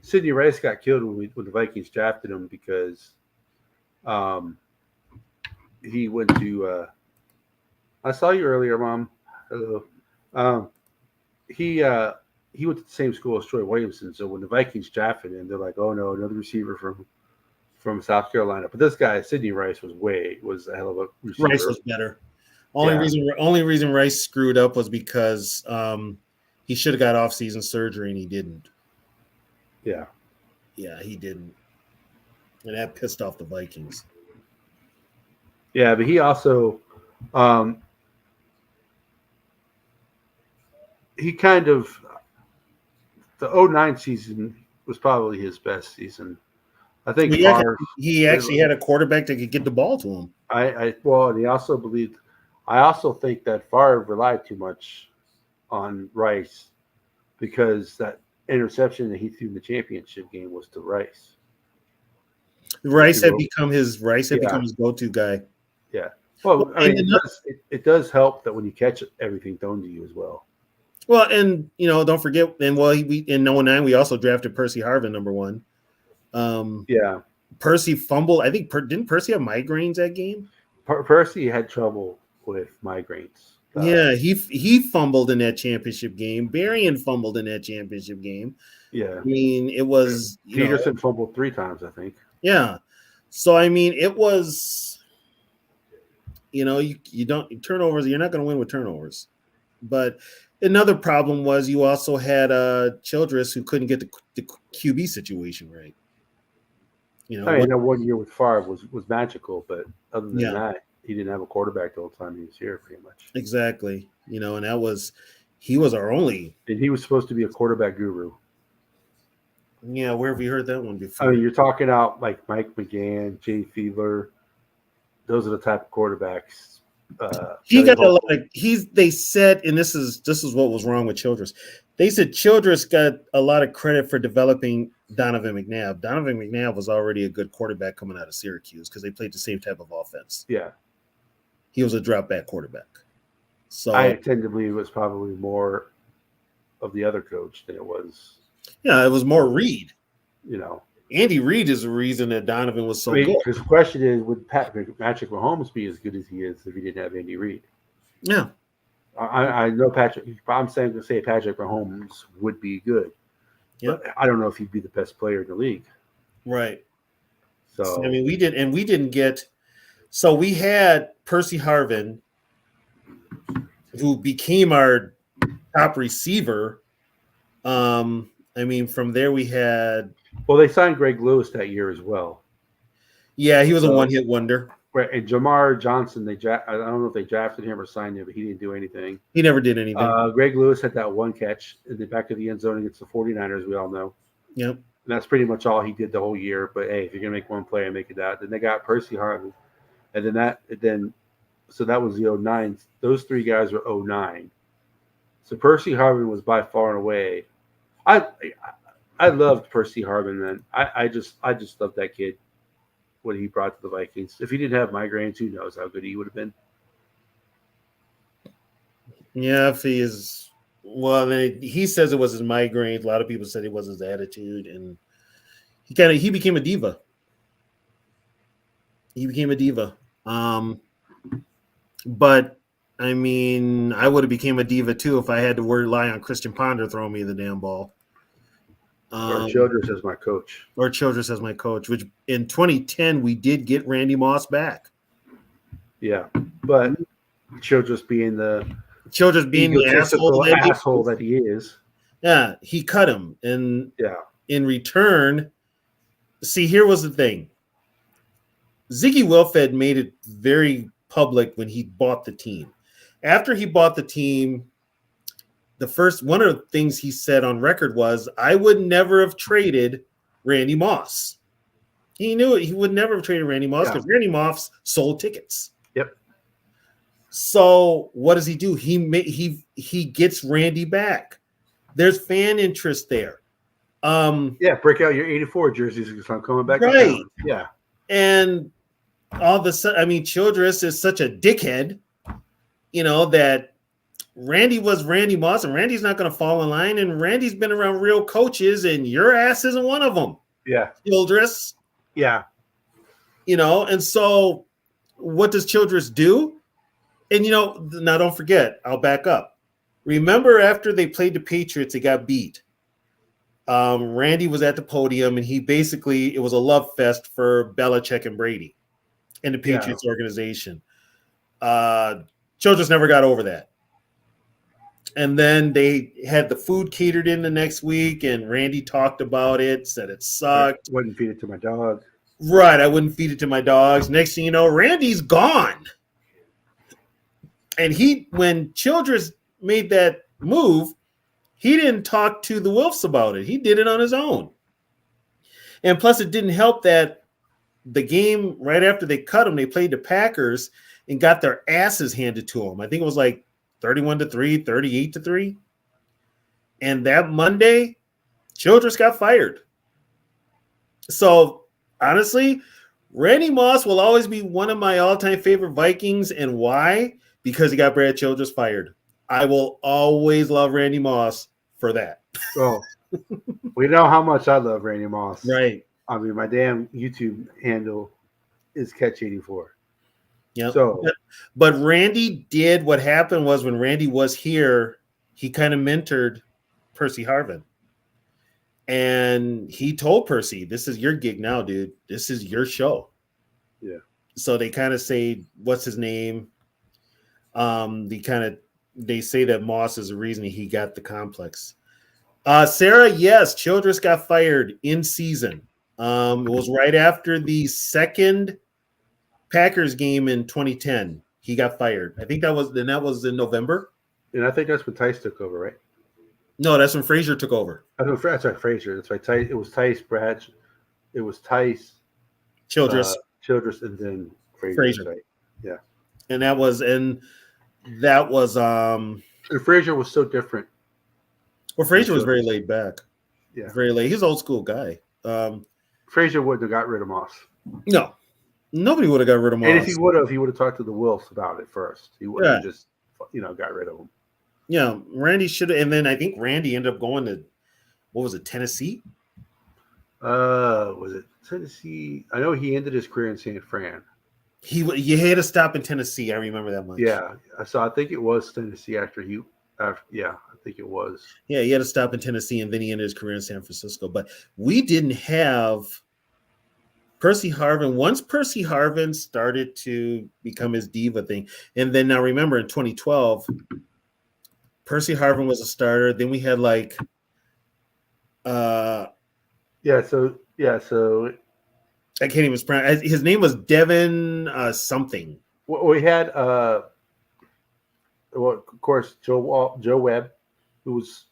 Sidney Rice got killed when the Vikings drafted him because he went to. I saw you earlier, Mom. Hello. He went to the same school as Troy Williamson, so when the Vikings drafted him, they're like, "Oh no, another receiver from South Carolina." But this guy, Sidney Rice, was a hell of a receiver. Rice was better. Only reason Rice screwed up was because he should have got off-season surgery and he didn't. Yeah. Yeah, he didn't. And that pissed off the Vikings. Yeah, but he also he kind of the 09 season was probably his best season. I think he actually had a quarterback that could get the ball to him. And he also believed. I also think that Favre relied too much on Rice because that interception that he threw in the championship game was to Rice. Rice had become his go-to guy. Yeah. Well, I mean, it does help that when you catch everything thrown to you as well. Well, and don't forget, in 09 we also drafted Percy Harvin #1. Percy fumbled. I think didn't Percy have migraines that game? Percy had trouble with migraines. He fumbled in that championship game. Berrien fumbled in that championship game. Yeah, I mean it was Peterson fumbled 3 times, I think. Yeah, so I mean it was. You don't turnovers. You're not going to win with turnovers. But another problem was you also had Childress who couldn't get the QB situation right. One year with Favre was magical, but other than that, he didn't have a quarterback the whole time he was here, pretty much. Exactly. And he was our only. And he was supposed to be a quarterback guru. Yeah, where have you heard that one before? I mean, you're talking out like Mike McGann, Jay Fiedler. Those are the type of quarterbacks. He got a lot of. They said, and this is what was wrong with Childress. They said Childress got a lot of credit for developing Donovan McNabb. Donovan McNabb was already a good quarterback coming out of Syracuse because they played the same type of offense. Yeah. He was a drop back quarterback. So I tend to believe it was probably more of the other coach than it was. Yeah, it was more Reed. Andy Reid is the reason that Donovan was so good. Because the question is, would Patrick Mahomes be as good as he is if he didn't have Andy Reid? Yeah. I know Patrick. I'm saying to say Patrick Mahomes would be good. But I don't know if he'd be the best player in the league. Right. So I mean, we didn't get. So we had Percy Harvin, who became our top receiver. I mean, from there we had. Well, they signed Greg Lewis that year as well. Yeah, he was a one-hit wonder. Right, and Jamar Johnson, I don't know if they drafted him or signed him, but he didn't do anything. He never did anything. Greg Lewis had that one catch in the back of the end zone against the 49ers, we all know. Yep. And that's pretty much all he did the whole year. But hey, if you're gonna make one play and make it that, then they got Percy Harvin, and so that was the 09. Those three guys were 09. So Percy Harvin was by far and away. I loved Percy Harvin, man. I just loved that kid. What he brought to the Vikings. If he didn't have migraines, who knows how good he would have been. Yeah, if he is, well, he says it was his migraines. A lot of people said it was his attitude, and he became a diva. He became a diva. But I mean, I would have became a diva too if I had to rely on Christian Ponder throwing me the damn ball. Or Childress as my coach. Or Childress as my coach, which in 2010 we did get Randy Moss back. Yeah, but Childress being the asshole that he is. Yeah, he cut him, and yeah, in return, see, here was the thing. Ziggy Wilfed made it very public when he bought the team. After he bought the team, one of the things he said on record was, I would never have traded Randy Moss. He knew it. He would never have traded Randy Moss because Randy Moss sold tickets. Yep. So what does he do? He gets Randy back. There's fan interest there. Break out your 84 jerseys because I'm coming back. Right. Yeah. And all of a sudden, I mean, Childress is such a dickhead, that Randy was Randy Moss, and Randy's not going to fall in line. And Randy's been around real coaches, and your ass isn't one of them. Yeah. Childress. Yeah. And so what does Childress do? And, now don't forget, I'll back up. Remember after they played the Patriots, they got beat. Randy was at the podium, and it was a love fest for Belichick and Brady and the Patriots organization. Childress never got over that. And then they had the food catered in the next week, and Randy talked about it, said it sucked. I wouldn't feed it to my dog. Right, I wouldn't feed it to my dogs. Next thing you know, Randy's gone. And when Childress made that move, he didn't talk to the Wilfs about it. He did it on his own. And plus, it didn't help that the game right after they cut him, they played the Packers and got their asses handed to them. I think it was like 31-3, 38-3. And that Monday, Childress got fired. So, honestly, Randy Moss will always be one of my all-time favorite Vikings. And why? Because he got Brad Childress fired. I will always love Randy Moss for that. Oh, we know how much I love Randy Moss. Right. I mean, my damn YouTube handle is Catch84. Yeah. So, but Randy did. What happened was when Randy was here, he kind of mentored Percy Harvin, and he told Percy, "This is your gig now, dude. This is your show." Yeah. So they kind of say, "What's his name?" They say that Moss is the reason he got the complex. Sarah, yes, Childress got fired in season. It was right after the second Packers game in 2010. He got fired. I think that was in November. And I think that's when Tice took over, right? No, that's when Frazier took over. That's right, Frazier. That's right. It was Tice, Brad. It was Tice, Childress, and then Frazier. Right? Yeah. And that was. And Frazier was so different. Well, Frazier was very laid back. Yeah. Very late. He's an old school guy. Frazier wouldn't have got rid of Moss. No. Nobody would have got rid of Moss. And if he would have talked to the Wilfs about it first. He would have just, got rid of him. Yeah, Randy should have. And then I think Randy ended up going to, what was it, Tennessee? Was it Tennessee? I know he ended his career in San Fran. You had to stop in Tennessee. I remember that much. Yeah. So I think it was Tennessee I think it was. Yeah, he had to stop in Tennessee, and then he ended his career in San Francisco. But we didn't have Percy Harvin. Once Percy Harvin started to become his diva thing, and then now remember in 2012, Percy Harvin was a starter. Then we had So I can't even pronounce. His name was Devin something. Well, we had, well, of course, Joe Webb, who was,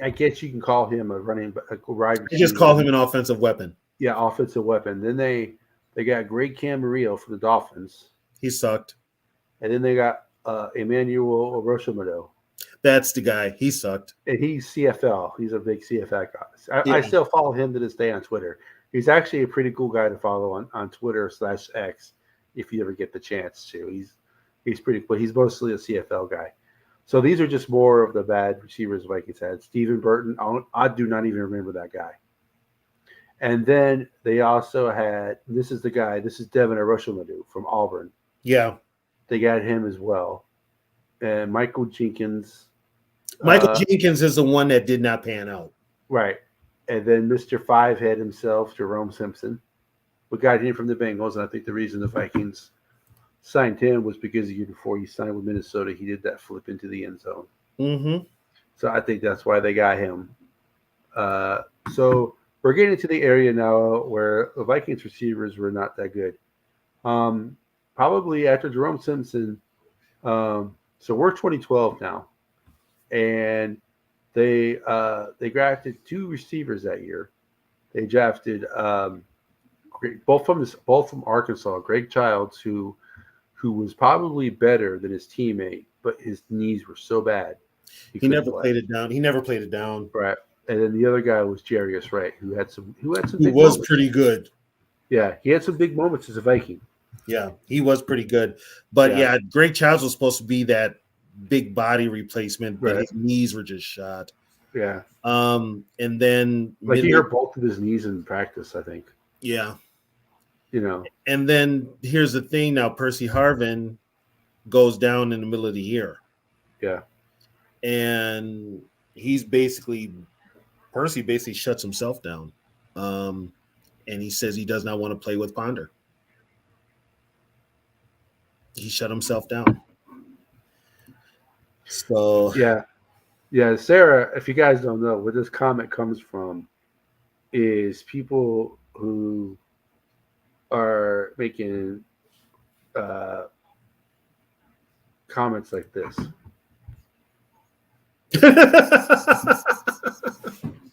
I guess you can call him a wide I just receiver. call him an offensive weapon. Yeah, offensive weapon. Then they got Greg Camarillo for the Dolphins, He sucked. and then they got Emmanuel Orochimodo, That's the guy. He sucked. and he's CFL. He's a big CFL guy. I Yeah. still follow him to this day on Twitter. He's actually a pretty cool guy to follow on Twitter/X if you ever get the chance to. He's pretty cool. He's mostly a CFL guy. So these are just more of the bad receivers Vikings had. Stephen Burton, I do not even remember that guy. And then they also had, this is Devin Orochimodo from Auburn. Yeah. They got him as well. And Michael Jenkins. Michael Jenkins is the one that did not pan out. Right. And then Mr. Fivehead himself, Jerome Simpson. We got him from the Bengals, and I think the reason the Vikings signed him was because the year before he signed with Minnesota, he did that flip into the end zone. Mm-hmm. So I think that's why they got him. So we're getting to the area now where the Vikings receivers were not that good. Probably after Jerome Simpson. So we're 2012 now, and they drafted 2 receivers that year. They drafted both from Arkansas, Greg Childs, who was probably better than his teammate, but his knees were so bad he never played it down. He never played it down. Right. And then the other guy was Jarius Wright, who had some He big was moments. pretty good. Yeah, he had some big moments as a Viking. Yeah, he was pretty good. But Yeah. Greg Childs was supposed to be that big body replacement, but Right. his knees were just shot. Yeah. And then Like he hurt both of his knees in practice, I think. yeah. You know. And then here's the thing now, Percy Harvin goes down in the middle of the year. Yeah. And Percy basically shuts himself down. And he says he does not want to play with Ponder. He shut himself down. So yeah. Sarah, if you guys don't know where this comment comes from, is people who are making comments like this,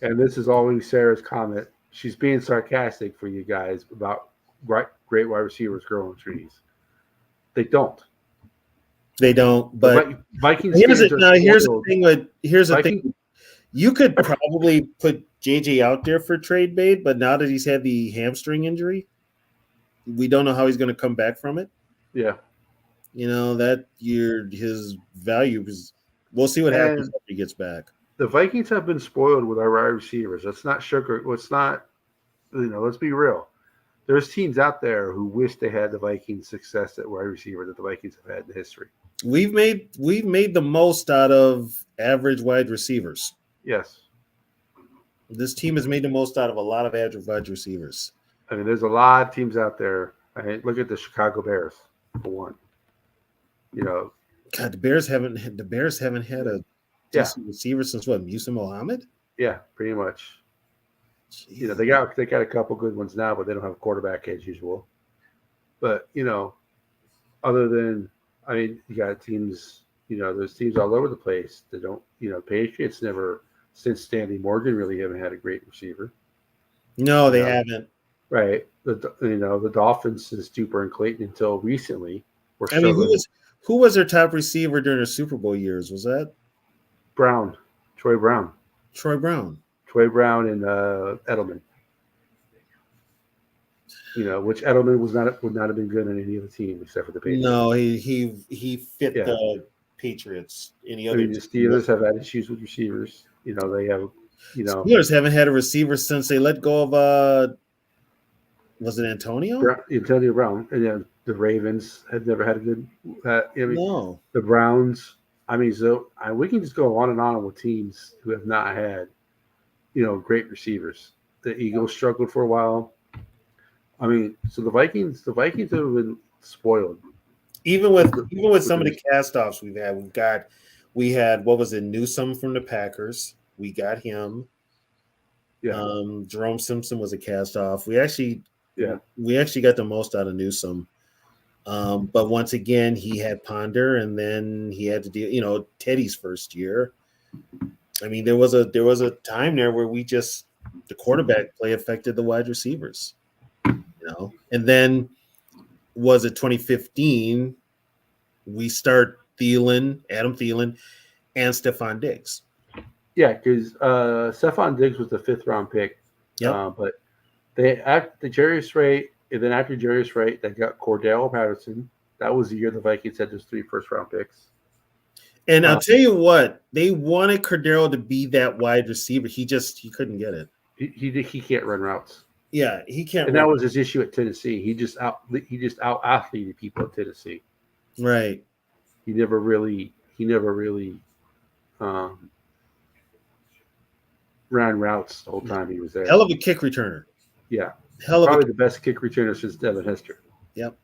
and this is always Sarah's comment. She's being sarcastic for you guys about great wide receivers growing trees. They don't. They don't. But Vikings. Here's the thing. You could probably put JJ out there for trade bait, but now that he's had the hamstring injury, we don't know how he's going to come back from it. Yeah. You know that his value is. We'll see what happens after he gets back. The Vikings have been spoiled with our wide receivers. Let's not sugar. Let's not. Let's be real. There's teams out there who wish they had the Vikings' success at wide receiver that the Vikings have had in history. We've made the most out of average wide receivers. Yes. This team has made the most out of a lot of average wide receivers. I mean, there's a lot of teams out there. I mean, look at the Chicago Bears for one. God, the Bears haven't had a decent receiver since what, Musa Mohammed? Yeah, pretty much. Jeez. They got a couple good ones now, but they don't have a quarterback as usual. But other than, I mean, you got teams. There's teams all over the place that don't. Patriots never, since Stanley Morgan, really haven't had a great receiver. No, they haven't. Right. The Dolphins since Duper and Clayton until recently were. I mean, who was their top receiver during the Super Bowl years? Was that Troy Brown. Troy Brown And Edelman. Which Edelman would not have been good on any other team except for the Patriots. No, he fit the Patriots. The Steelers have had issues with receivers. They have. Steelers haven't had a receiver since they let go of. Was it Antonio? Antonio Brown, and the Ravens have never had a good. No. The Browns. I mean, so we can just go on and on with teams who have not had, great receivers. The Eagles struggled for a while. I mean, so the Vikings have been spoiled. Even with some of the cast-offs we had what was it, Newsome from the Packers. We got him. Yeah. Jerome Simpson was a cast-off. We actually Yeah. We actually got the most out of Newsom. But once again, he had Ponder, and then he had to deal, Teddy's first year. I mean, there was a time there where the quarterback play affected the wide receivers, and then was it 2015? We start Adam Thielen, and Stephon Diggs. Yeah, because Stephon Diggs was the 5th-round pick. Yep. But the Jarius Wright, and then after Jarius Wright, they got Cordell Patterson. That was the year the Vikings had those 3 first-round picks. And I'll tell you what, they wanted Cordero to be that wide receiver. He couldn't get it. He can't run routes. Yeah, he can't. And that was his issue at Tennessee. He just out athleted people at Tennessee. Right. He never really ran routes the whole time he was there. Hell of a kick returner. Yeah. Probably the best kick returner since Devin Hester. Yep.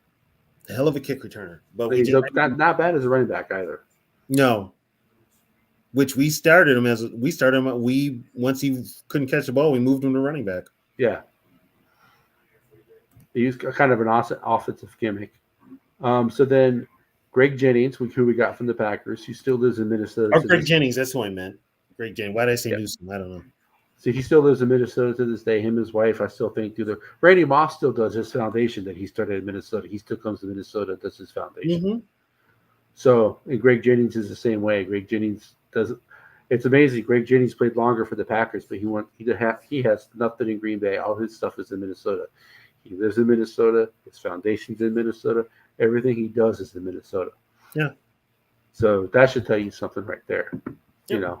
Hell of a kick returner. But he's not bad as a running back either. No. Which we started him once he couldn't catch the ball, we moved him to running back. Yeah. He was kind of an offensive gimmick. So then Greg Jennings, who we got from the Packers, he still lives in Minnesota. Oh, Greg Jennings, that's who I meant. Greg Jennings. Why did I say Newsom? I don't know. So he still lives in Minnesota to this day. Him and his wife, I still think, Randy Moss still does his foundation that he started in Minnesota. He still comes to Minnesota and does his foundation. Mm-hmm. So, and Greg Jennings is the same way. Greg Jennings does. It's amazing. Greg Jennings played longer for the Packers, but he has nothing in Green Bay. All his stuff is in Minnesota. He lives in Minnesota. His foundation's in Minnesota. Everything he does is in Minnesota. Yeah. So that should tell you something right there. Yep.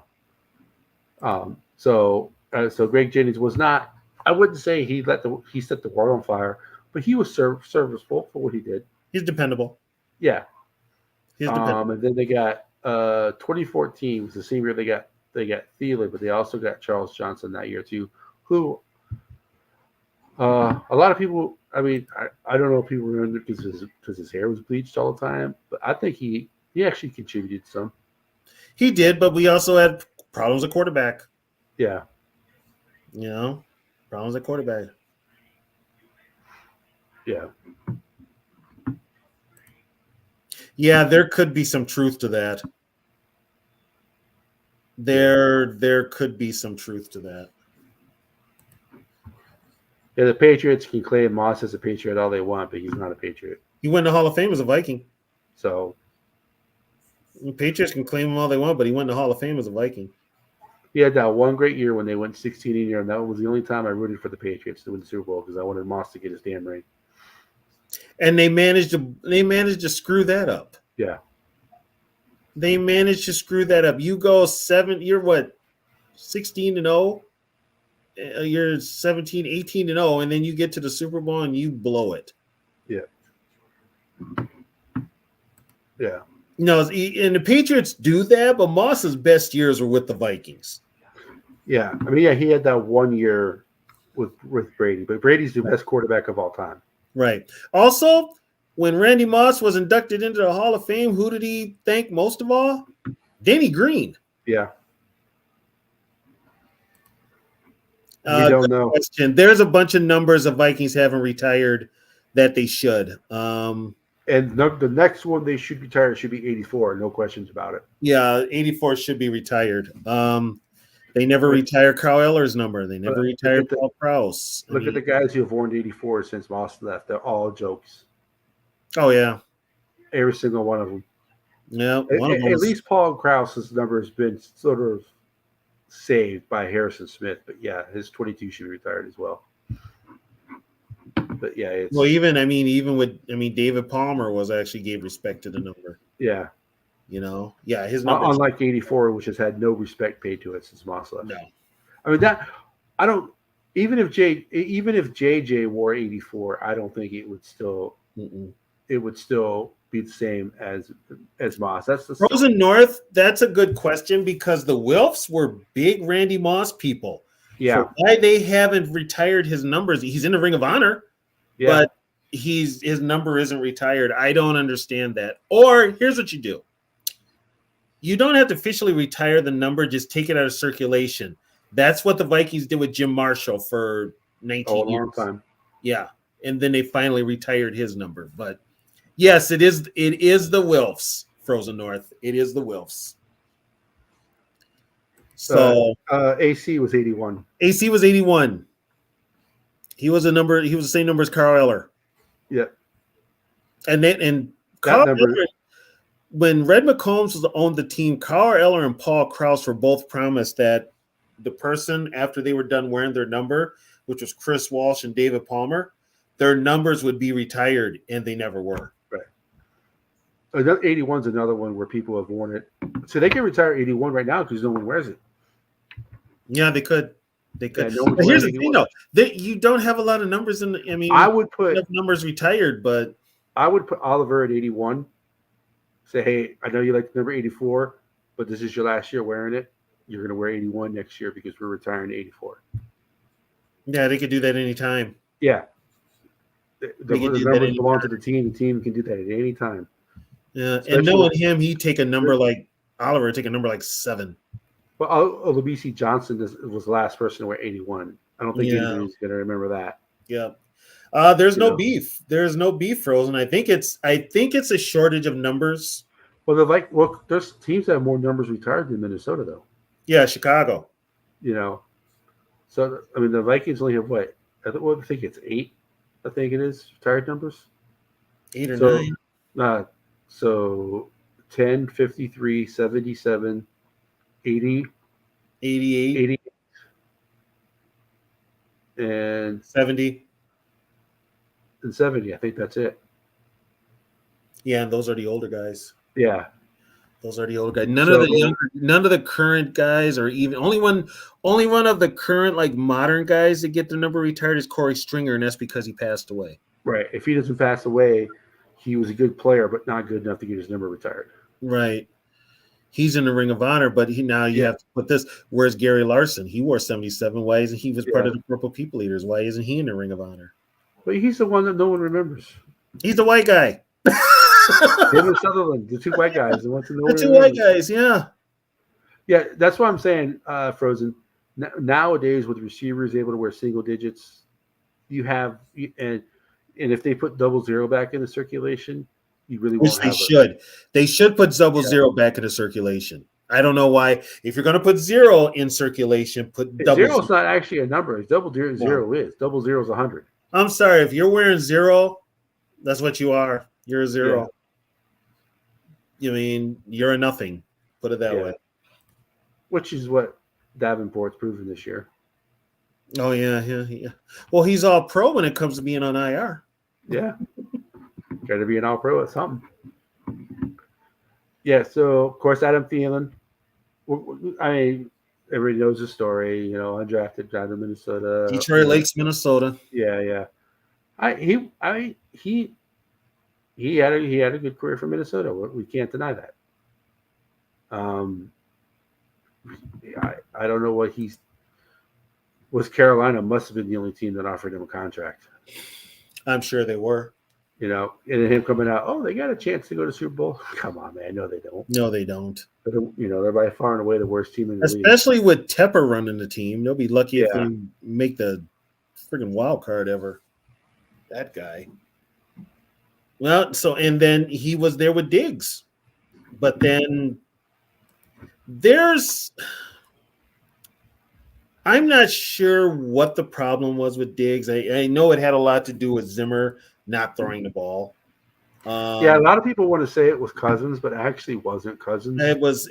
So Greg Jennings was not. I wouldn't say he set the world on fire, but he was serviceable for what he did. He's dependable. Yeah. He's dependable. And then they got 2014 was the same year they got Thielen, but they also got Charles Johnson that year too, who a lot of people. I mean, I don't know if people remember because his hair was bleached all the time, but I think he actually contributed some. He did, but we also had problems at quarterback. Yeah. Problems at quarterback. Yeah. Yeah, there could be some truth to that. There could be some truth to that. Yeah, the Patriots can claim Moss as a Patriot all they want, but he's not a Patriot. He went to the Hall of Fame as a Viking. So the Patriots can claim him all they want, but he went to the Hall of Fame as a Viking. He had that one great year when they went 16-year, and that was the only time I rooted for the Patriots to win the Super Bowl because I wanted Moss to get his damn ring. And they managed to screw that up. Yeah. They managed to screw that up. You go 16-0? You're 17, 18-0, and then you get to the Super Bowl and you blow it. Yeah. Yeah. No, and the Patriots do that, but Moss's best years were with the Vikings. Yeah. I mean, he had that 1 year with Brady, but Brady's the best quarterback of all time. Right. Also, when Randy Moss was inducted into the Hall of Fame, who did he thank most of all? Danny Green. Yeah. We don't know. Question. There's a bunch of numbers the Vikings haven't retired that they should. And the next one they should retire should be 84. No questions about it. Yeah, 84 should be retired. They never retired Carl Eller's number. They never retired Paul Krause. Look at the guys who have worn 84 since Moss left. They're all jokes. Oh, yeah. Every single one of them. Yeah. At least Paul Krause's number has been sort of saved by Harrison Smith. But, yeah, his 22 should be retired as well. But, yeah. David Palmer gave respect to the number. Yeah. Yeah, his number. Unlike 84, which has had no respect paid to it since Moss left. No. I mean, even if JJ wore 84, I don't think it would still be the same as Moss. That's the Frozen North. That's a good question because the Wilfs were big Randy Moss people. Yeah. So why they haven't retired his numbers? He's in the Ring of Honor, but his number isn't retired. I don't understand that. Or here's what you do. You don't have to officially retire the number. Just take it out of circulation. That's what the Vikings did with Jim Marshall for 19 years. A long time. Yeah. and then they finally retired his number. But yes, it is the Wilfs, Frozen North. It is the Wilfs. So AC was 81. AC was 81. He was the same number as Carl Eller. Yeah. And That Carl number. Eller, when Red McCombs owned the team, Carl Eller and Paul Krause were both promised that the person, after they were done wearing their number, which was Chris Walsh and David Palmer, their numbers would be retired, and they never were. Right. 81 is another one where people have worn it. So they can retire 81 right now because no one wears it. Yeah, they could. They could. Yeah, no But here's the thing, though. You don't have a lot of numbers in. I would put numbers retired, but I would put Oliver at 81. Say, hey, I know you like the number 84, but this is your last year wearing it. You're going to wear 81 next year because we're retiring 84. Yeah, they could do that anytime. Yeah. The numbers belong to the team. The team can do that at any time. Yeah, and knowing him, he'd take a number like Oliver would take a number like 7. Well, Olabisi Johnson was the last person to wear 81. I don't think anybody's going to remember that. Yeah. There's no beef. There's no beef, Frozen. I think it's a shortage of numbers. Well, there's teams that have more numbers retired than Minnesota, though. Yeah, Chicago. So I mean, the Vikings only have what? I think it's 8. I think it is retired numbers. 8 or 9. So 10, 53, 77, 80, 88, and 70. And 70. I think that's it. Yeah, and those are the older guys. Yeah. Those are the older guys. None of the current guys, or even only one of the current like modern guys that get their number retired is Corey Stringer, and that's because he passed away. Right. If he doesn't pass away, he was a good player, but not good enough to get his number retired. Right. He's in the Ring of Honor, but you have to put this. Where's Gary Larson? He wore 77. Why isn't he part of the Purple People Eaters? Why isn't he in the Ring of Honor? But he's the one that no one remembers. He's the white guy. Him and Sutherland, the 2 white guys. The white guys, yeah. Yeah, that's what I'm saying, Frozen. Nowadays, with receivers able to wear single digits, you have and if they put 00 back into circulation, you really won't have should. They should put 00 back into circulation. I don't know why. If you're going to put 0 in circulation, put 0 is not actually a number. It's 0 is. 00 is 100. I'm sorry. If you're wearing 0, that's what you are. You're a 0. Yeah. You mean you're a nothing. Put it that way. Which is what Davenport's proven this year. Oh, yeah. Well, he's all pro when it comes to being on IR. Yeah. Got to be an all pro at something. Yeah, so, of course, Adam Thielen. I mean, everybody knows the story. Undrafted out of Minnesota. Detroit Lakes, Minnesota. Yeah. He had a good career for Minnesota. We can't deny that. I don't know what was Carolina must have been the only team that offered him a contract. I'm sure they were. And then him coming out, oh, they got a chance to go to Super Bowl. Come on, man. No, they don't. No, they don't. They're by far and away the worst team in the league. Especially with Tepper running the team. They'll be lucky if they make the freaking wild card ever. That guy. Well, and then he was there with Diggs. But then I'm not sure what the problem was with Diggs. I know it had a lot to do with Zimmer not throwing the ball. A lot of people want to say it was Cousins, but it actually wasn't Cousins. It was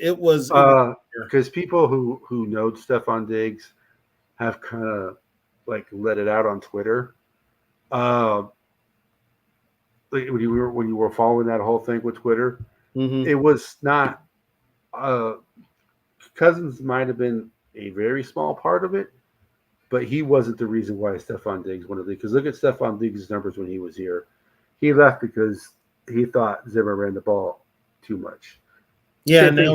because people who know Stephon Diggs have kind of like let it out on Twitter. When you were following that whole thing with Twitter, it was not. Cousins might have been a very small part of it, but he wasn't the reason why Stephon Diggs wanted to leave. Because look at Stephon Diggs' numbers when he was here. He left because he thought Zimmer ran the ball too much. Yeah, now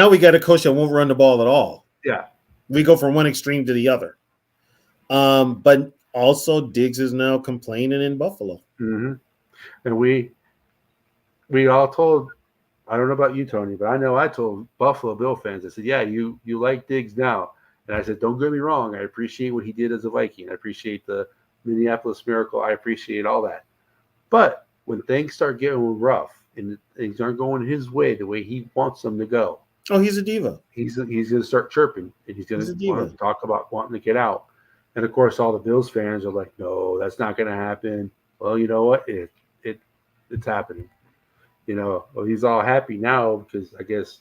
we got a coach that won't run the ball at all. Yeah. We go from one extreme to the other. But also Diggs is now complaining in Buffalo. Mm-hmm. And we all told, I don't know about you, Tony, but I know I told Buffalo Bill fans, I said, yeah, you like Diggs now. And I said, don't get me wrong. I appreciate what he did as a Viking. I appreciate the Minneapolis Miracle. I appreciate all that. But when things start getting rough and things aren't going his way, the way he wants them to go, Oh, he's a diva. he's going to start chirping and he's going He's a to diva. want to talk about wanting to get out. And of course, all the Bills fans are like, "No, that's not going to happen." Well, you know what? It's happening. Well, he's all happy now because I guess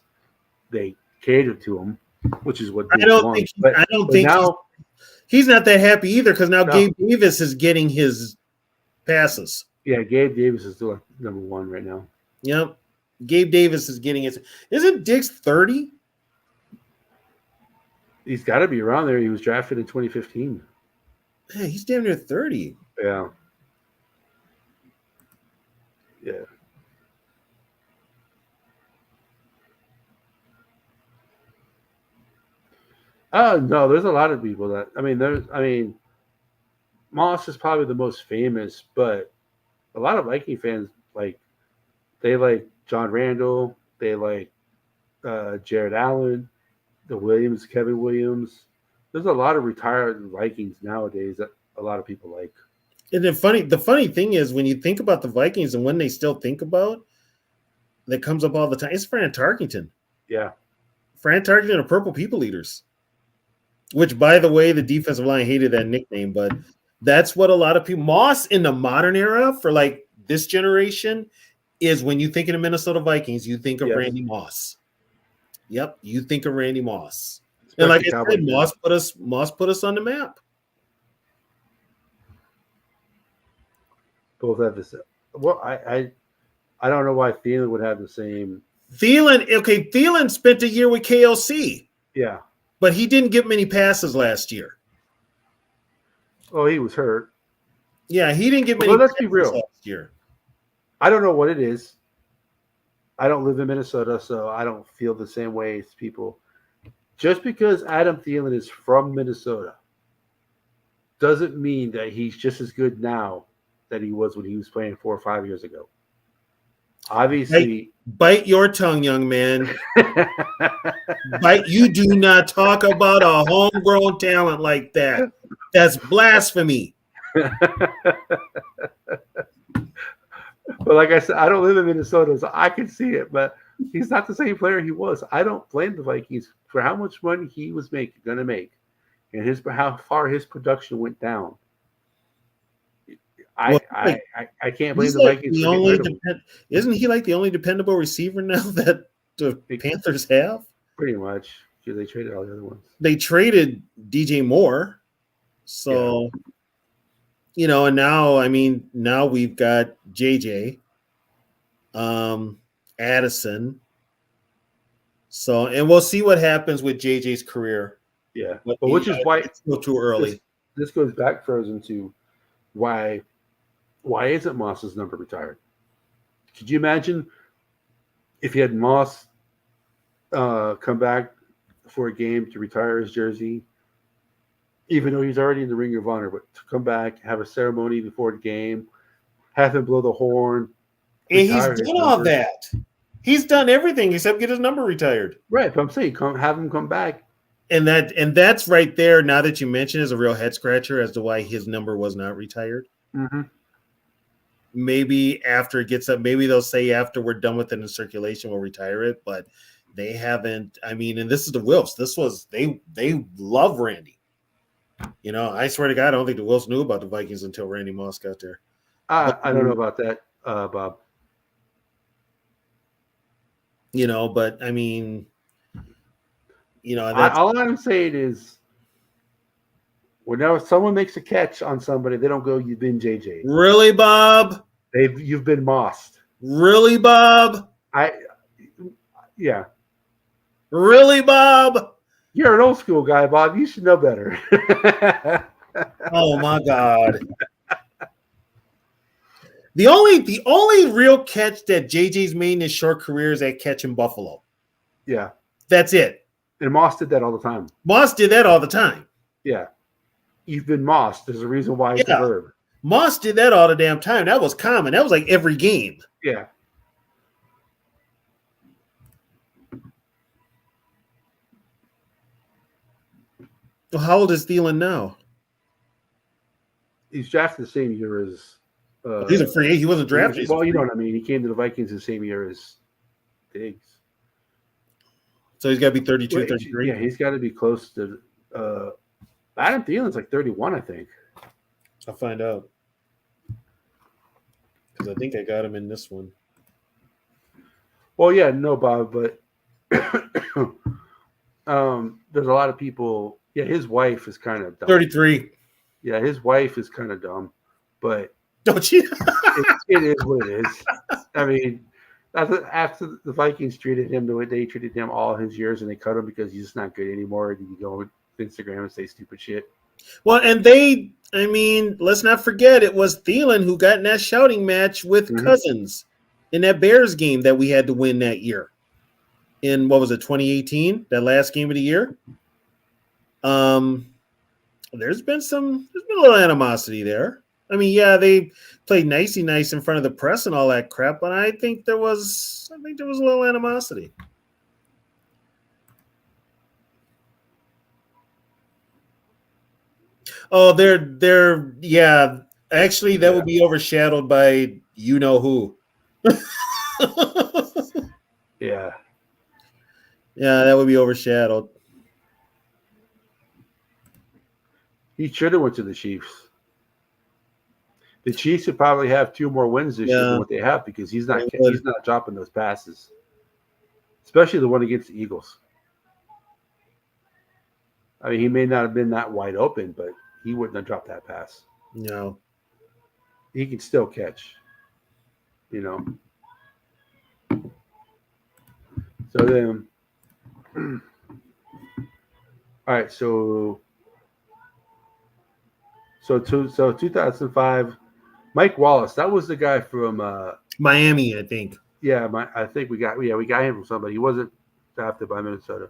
they catered to him, which is what Diggs wants. I don't think now he's not that happy either because now No. Gabe Davis is getting his passes. Yeah, Gabe Davis is still number one right now. Yep. Gabe Davis is getting his. Isn't Diggs 30? He's got to be around there. He was drafted in 2015. Hey, he's damn near 30. Yeah. Yeah. No, there's a lot of people that Moss is probably the most famous, but a lot of Viking fans they like John Randall, they like Jared Allen, Kevin Williams. There's a lot of retired Vikings nowadays that a lot of people like. And the funny thing is when you think about the Vikings and when they still think about, that comes up all the time, it's Fran Tarkington. Yeah. Fran Tarkington are Purple People Eaters. Which, by the way, the defensive line hated that nickname, but that's what a lot of people. Moss in the modern era for like this generation is when you think of the Minnesota Vikings, you think of Randy Moss. Yep, you think of Randy Moss. And like I said, Moss put us on the map. Both have the same. Well, I don't know why Thielen would have the same. Thielen spent a year with KLC. Yeah. But he didn't get many passes last year. Oh, he was hurt. Yeah, he didn't get many let's passes be real. last year. I don't know what it is. I don't live in Minnesota, so I don't feel the same way as people. Just because Adam Thielen is from Minnesota doesn't mean that he's just as good now that he was when he was playing 4 or 5 years ago. Obviously, bite your tongue, young man. You do not talk about a homegrown talent like that. That's blasphemy. But like I said, I don't live in Minnesota, so I can see it. But he's not the same player he was. I don't blame the Vikings for how much money he was going to make, and how far his production went down. I can't blame the Vikings for getting rid of him. Isn't he like the only dependable receiver now that the Panthers have? Pretty much, because they traded all the other ones. They traded DJ Moore, so and now we've got JJ, Addison. So, and we'll see what happens with JJ's career. Yeah, but which is why it's still too early. This goes back frozen to why isn't Moss's number retired? Could you imagine if you had Moss come back for a game to retire his jersey, even though he's already in the Ring of Honor, but to come back, have a ceremony before the game, have him blow the horn. And he's done all that. He's done everything except get his number retired. Right, but I'm saying have him come back. And that's right there, now that you mention, is a real head scratcher as to why his number was not retired. Mm-hmm. Maybe after it gets up, maybe they'll say after we're done with it in circulation, we'll retire it. But they haven't. And this is the Wilfs. This was they love Randy. I swear to God, I don't think the Wilfs knew about the Vikings until Randy Moss got there. I don't know about that, Bob. But all I'm saying is, whenever someone makes a catch on somebody, they don't go, "You've been JJ." Really, Bob? You've been mossed. Really, Bob? Yeah. Really, Bob? You're an old school guy, Bob. You should know better. Oh my God. The only real catch that JJ's made in his short career is that catch in Buffalo. Yeah. That's it. And Moss did that all the time. Moss did that all the time. Yeah. You've been mossed. There's a reason why it's a verb. Moss did that all the damn time. That was common. That was like every game. Yeah. Well, how old is Thielen now? he's drafted the same year as. He's a free. He wasn't drafted. Well, you know what I mean. He came to the Vikings the same year as Diggs. So he's got to be 32, 33. Yeah, he's got to be close to. Adam Thielen's like 31, I think. I'll find out because I think I got him in this one. Well, yeah, no, Bob, but there's a lot of people. Yeah, his wife is kind of dumb. 33. Yeah, his wife is kind of dumb, but Don't you? it is what it is. I mean, after the Vikings treated him the way they treated him all his years, and they cut him because he's just not good anymore, and you go on Instagram and say stupid shit. Well, and let's not forget it was Thielen who got in that shouting match with Cousins in that Bears game that we had to win that year. In what was it, 2018? That last game of the year. There's been a little animosity there. I mean, yeah, they played nice in front of the press and all that crap, but I think there was a little animosity. Oh, they're yeah. Actually, that would be overshadowed by you know who. Yeah. Yeah, that would be overshadowed. He should have went to the Chiefs. The Chiefs would probably have 2 more wins this year than what they have because he's not dropping those passes, especially the one against the Eagles. I mean, he may not have been that wide open, but he wouldn't have dropped that pass. No, he can still catch. You know. So then, all right. So 2005. Mike Wallace, that was the guy from Miami, I think. Yeah, I think we got him from somebody. He wasn't drafted by Minnesota.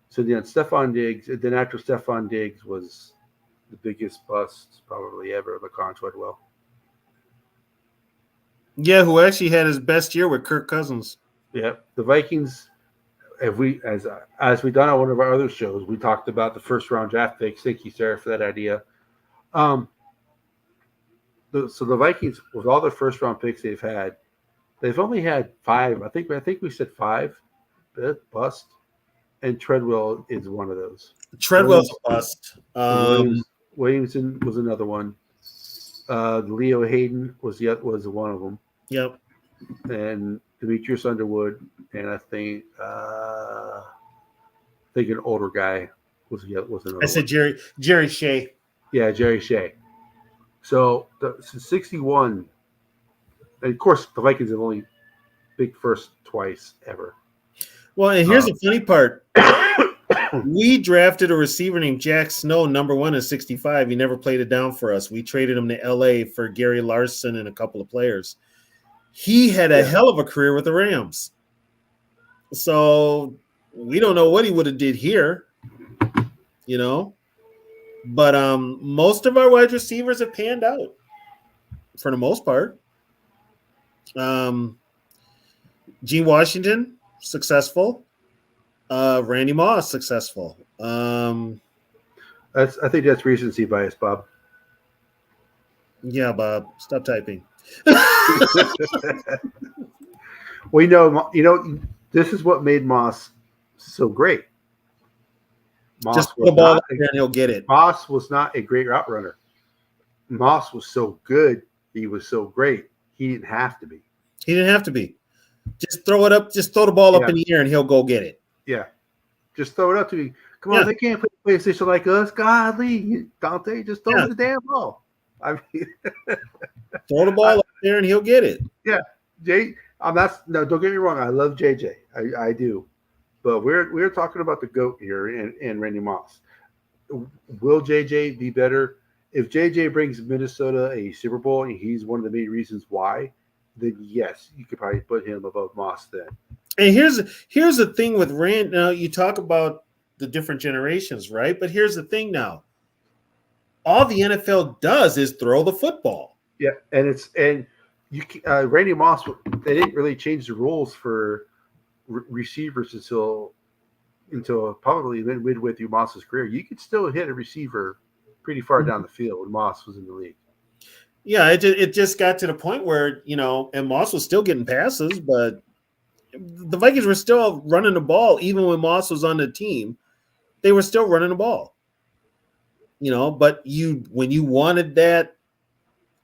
So then Stephon Diggs, and then after Stephon Diggs was the biggest bust probably ever, Laquan Treadwell. Yeah, who actually had his best year with Kirk Cousins. Yeah, the Vikings. As we done on one of our other shows, we talked about the first round draft picks. Thank you, Sarah, for that idea. So the Vikings, with all the first round picks they've only had 5. I think we said 5 bust, and Treadwell is one of those. Treadwell's a bust. Williamson was another one. Leo Hayden was one of them. Yep. And Demetrius Underwood, and I think an older guy was another. I said Jerry Shea. Yeah, Jerry Shea. So 61, and of course the Vikings have only picked first twice ever. Well, and here's the funny part. We drafted a receiver named Jack Snow, number 1 in 65. He never played it down for us. We traded him to LA for Gary Larson and a couple of players. He had a hell of a career with the Rams. So we don't know what he would have did here, you know. But most of our wide receivers have panned out for the most part. Gene Washington, successful. Randy Moss, successful. I think that's recency bias, Bob. Yeah, Bob, stop typing. Well, you know, this is what made Moss so great. Just put the ball up there and he'll get it. Moss was not a great route runner. Moss was so good. He was so great. He didn't have to be. He didn't have to be. Just throw it up. Just throw the ball up in the air and he'll go get it. Yeah. Just throw it up to me. Come on, they can't play PlayStation like us. Godly, Dante, just throw the damn ball. I mean, throw the ball up there and he'll get it. Yeah, Jay. Don't get me wrong. I love JJ. I do, but we're talking about the GOAT here and Randy Moss. Will JJ be better if JJ brings Minnesota a Super Bowl and he's one of the main reasons why? Then yes, you could probably put him above Moss then. And here's the thing with Rand. Now you talk about the different generations, right? But here's the thing now. All the NFL does is throw the football. Yeah, Randy Moss. They didn't really change the rules for receivers until probably midway through Moss's career. You could still hit a receiver pretty far down the field when Moss was in the league. Yeah, it just got to the point where, and Moss was still getting passes, but the Vikings were still running the ball. Even when Moss was on the team, they were still running the ball. But when you wanted that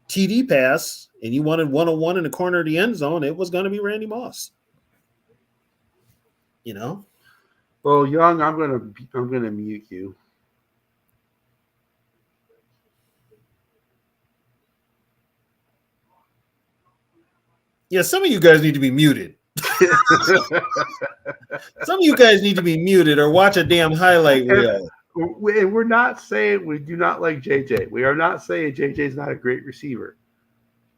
TD pass and you wanted 101 in the corner of the end zone, it was going to be Randy Moss. Well, Young, I'm gonna mute you. Yeah, some of you guys need to be muted. Some of you guys need to be muted or watch a damn highlight reel. We're not saying we do not like JJ. We are not saying JJ's not a great receiver.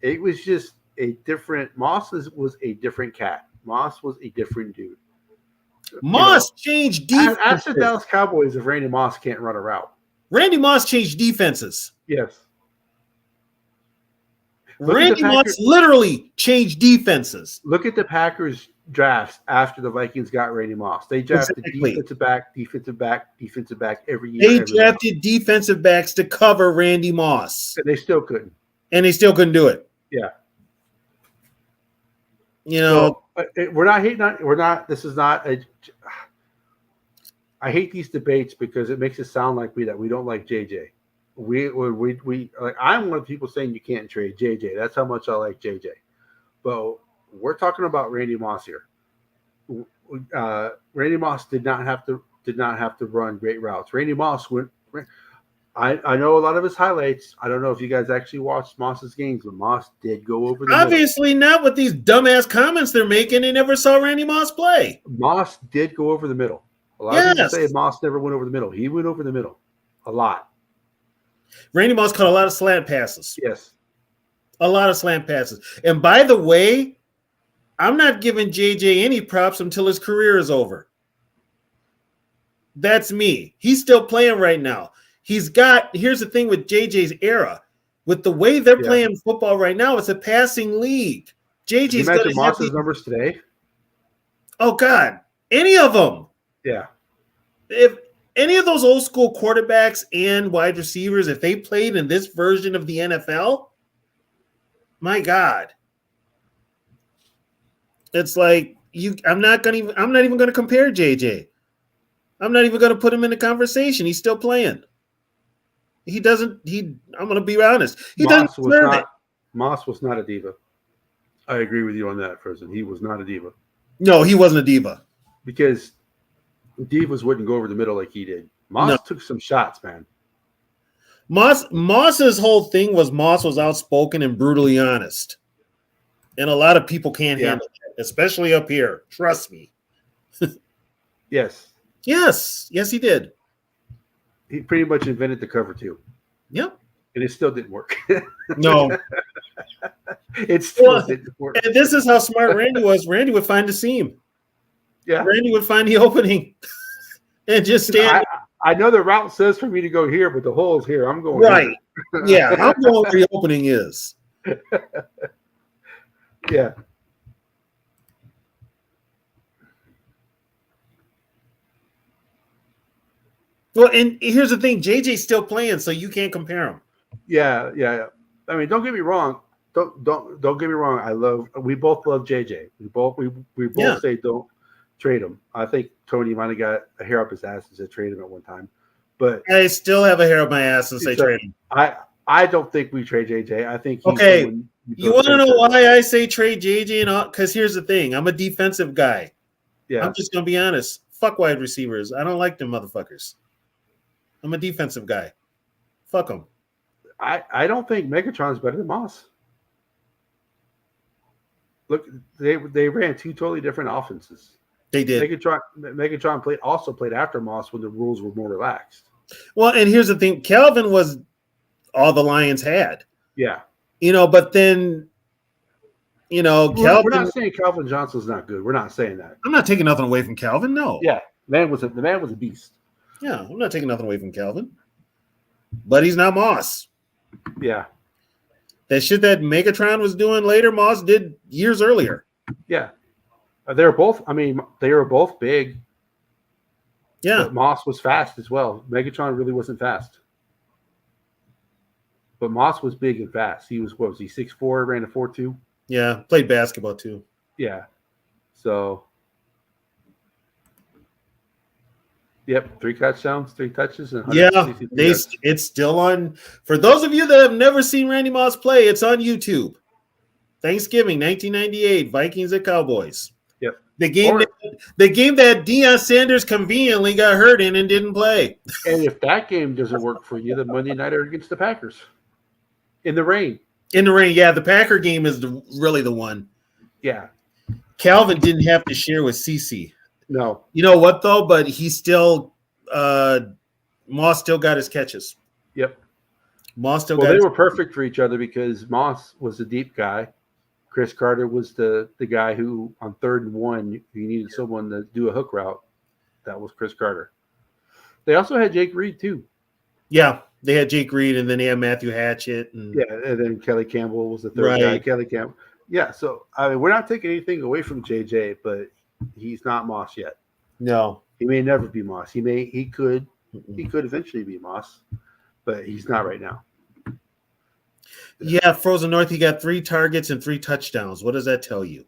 It was just a different. Moss was a different cat. Moss was a different dude. Moss changed defenses. Ask the Dallas Cowboys if Randy Moss can't run a route. Randy Moss changed defenses. Yes. Randy Moss literally changed defenses. Look at the Packers drafts after the Vikings got Randy Moss. They drafted defensive back every year. They drafted defensive backs to cover Randy Moss. And they still couldn't. Do it. Yeah. We're not hating on. We're not. This is not a. I hate these debates because it makes it sound like we don't like JJ. We like. I'm one of the people saying you can't trade JJ. That's how much I like JJ. But we're talking about Randy Moss here. Randy Moss did not have to run great routes. Randy Moss went. I know a lot of his highlights. I don't know if you guys actually watched Moss's games, but Moss did go over the Obviously middle. Not with these dumbass comments they're making. They never saw Randy Moss play. Moss did go over the middle. A lot of people say Moss never went over the middle. He went over the middle a lot. Randy Moss caught a lot of slant passes. Yes. A lot of slant passes. And by the way, I'm not giving JJ any props until his career is over. That's me. He's still playing right now. Here's the thing with JJ's era. With the way they're playing football right now, it's a passing league. JJ's going to have Moss's numbers today. Oh, God. Any of them. Yeah. If any of those old school quarterbacks and wide receivers, if they played in this version of the NFL, my God. It's like I'm not even going to compare JJ. I'm not even going to put him in the conversation. He's still playing. I'm going to be honest. Moss was not a diva. I agree with you on that, Frozen. He was not a diva. No, he wasn't a diva. Because divas wouldn't go over the middle like he did. Moss took some shots, man. Moss's whole thing was Moss was outspoken and brutally honest. And a lot of people can't handle that, especially up here. Trust me. Yes. Yes, he did. He pretty much invented the cover two. Yep. And it still didn't work. No. It still didn't work. And this is how smart Randy was. Randy would find the seam. Yeah. Randy would find the opening and just stand. I know the route says for me to go here, but the hole is here. I'm going right. Yeah, I'm going where the opening is. Yeah. Well, and here's the thing: JJ's still playing, so you can't compare him. Yeah. I mean, don't get me wrong. Don't get me wrong. We both love JJ. We both say don't trade him. I think Tony might have got a hair up his ass and said trade him at one time, but I still have a hair up my ass and say trade him. I don't think we trade JJ. I think you want to know why I say trade JJ and all? Because here's the thing: I'm a defensive guy. Yeah, I'm just gonna be honest. Fuck wide receivers. I don't like them motherfuckers. I'm a defensive guy. Fuck them. I don't think Megatron's better than Moss. Look, they ran two totally different offenses. They did. Megatron also played after Moss when the rules were more relaxed. Well, and here's the thing: Calvin was all the Lions had. Yeah. But then, Calvin. We're not saying Calvin Johnson's not good. We're not saying that. I'm not taking nothing away from Calvin. No. Yeah, the man was a beast. Yeah, I'm not taking nothing away from Calvin, but he's not Moss. Yeah. That shit that Megatron was doing later, Moss did years earlier. Yeah. They were both big. Yeah. But Moss was fast as well. Megatron really wasn't fast. But Moss was big and fast. He was, what was he, 6'4", ran a 4.2? Yeah, played basketball too. Yeah. So, yep, 3 touchdowns, 3 touches, and Yeah, 163 yards. it's still on. For those of you that have never seen Randy Moss play, it's on YouTube. Thanksgiving 1998, Vikings at Cowboys. Yep. The game that Deion Sanders conveniently got hurt in and didn't play. And if that game doesn't work for you, the Monday nighter against the Packers in the rain. In the rain, yeah, the Packer game is really the one. Yeah. Calvin didn't have to share with CeCe. No. You know what though? But he still, Moss still got his catches. Yep. Moss still Well, got. they were perfect for each other because Moss was the deep guy. Chris Carter was the guy who, on 3rd and 1, you needed someone to do a hook route. That was Chris Carter. They also had Jake Reed, too. Yeah, they had Jake Reed, and then they had Matthew Hatchett. And Yeah, and then Kelly Campbell was the 3rd guy. Kelly Campbell. Yeah, so, I mean, we're not taking anything away from JJ, but he's not Moss yet. No. He may never be Moss. He could eventually be Moss, but he's not right now. Yeah, Frozen North, he got 3 targets and 3 touchdowns. What does that tell you?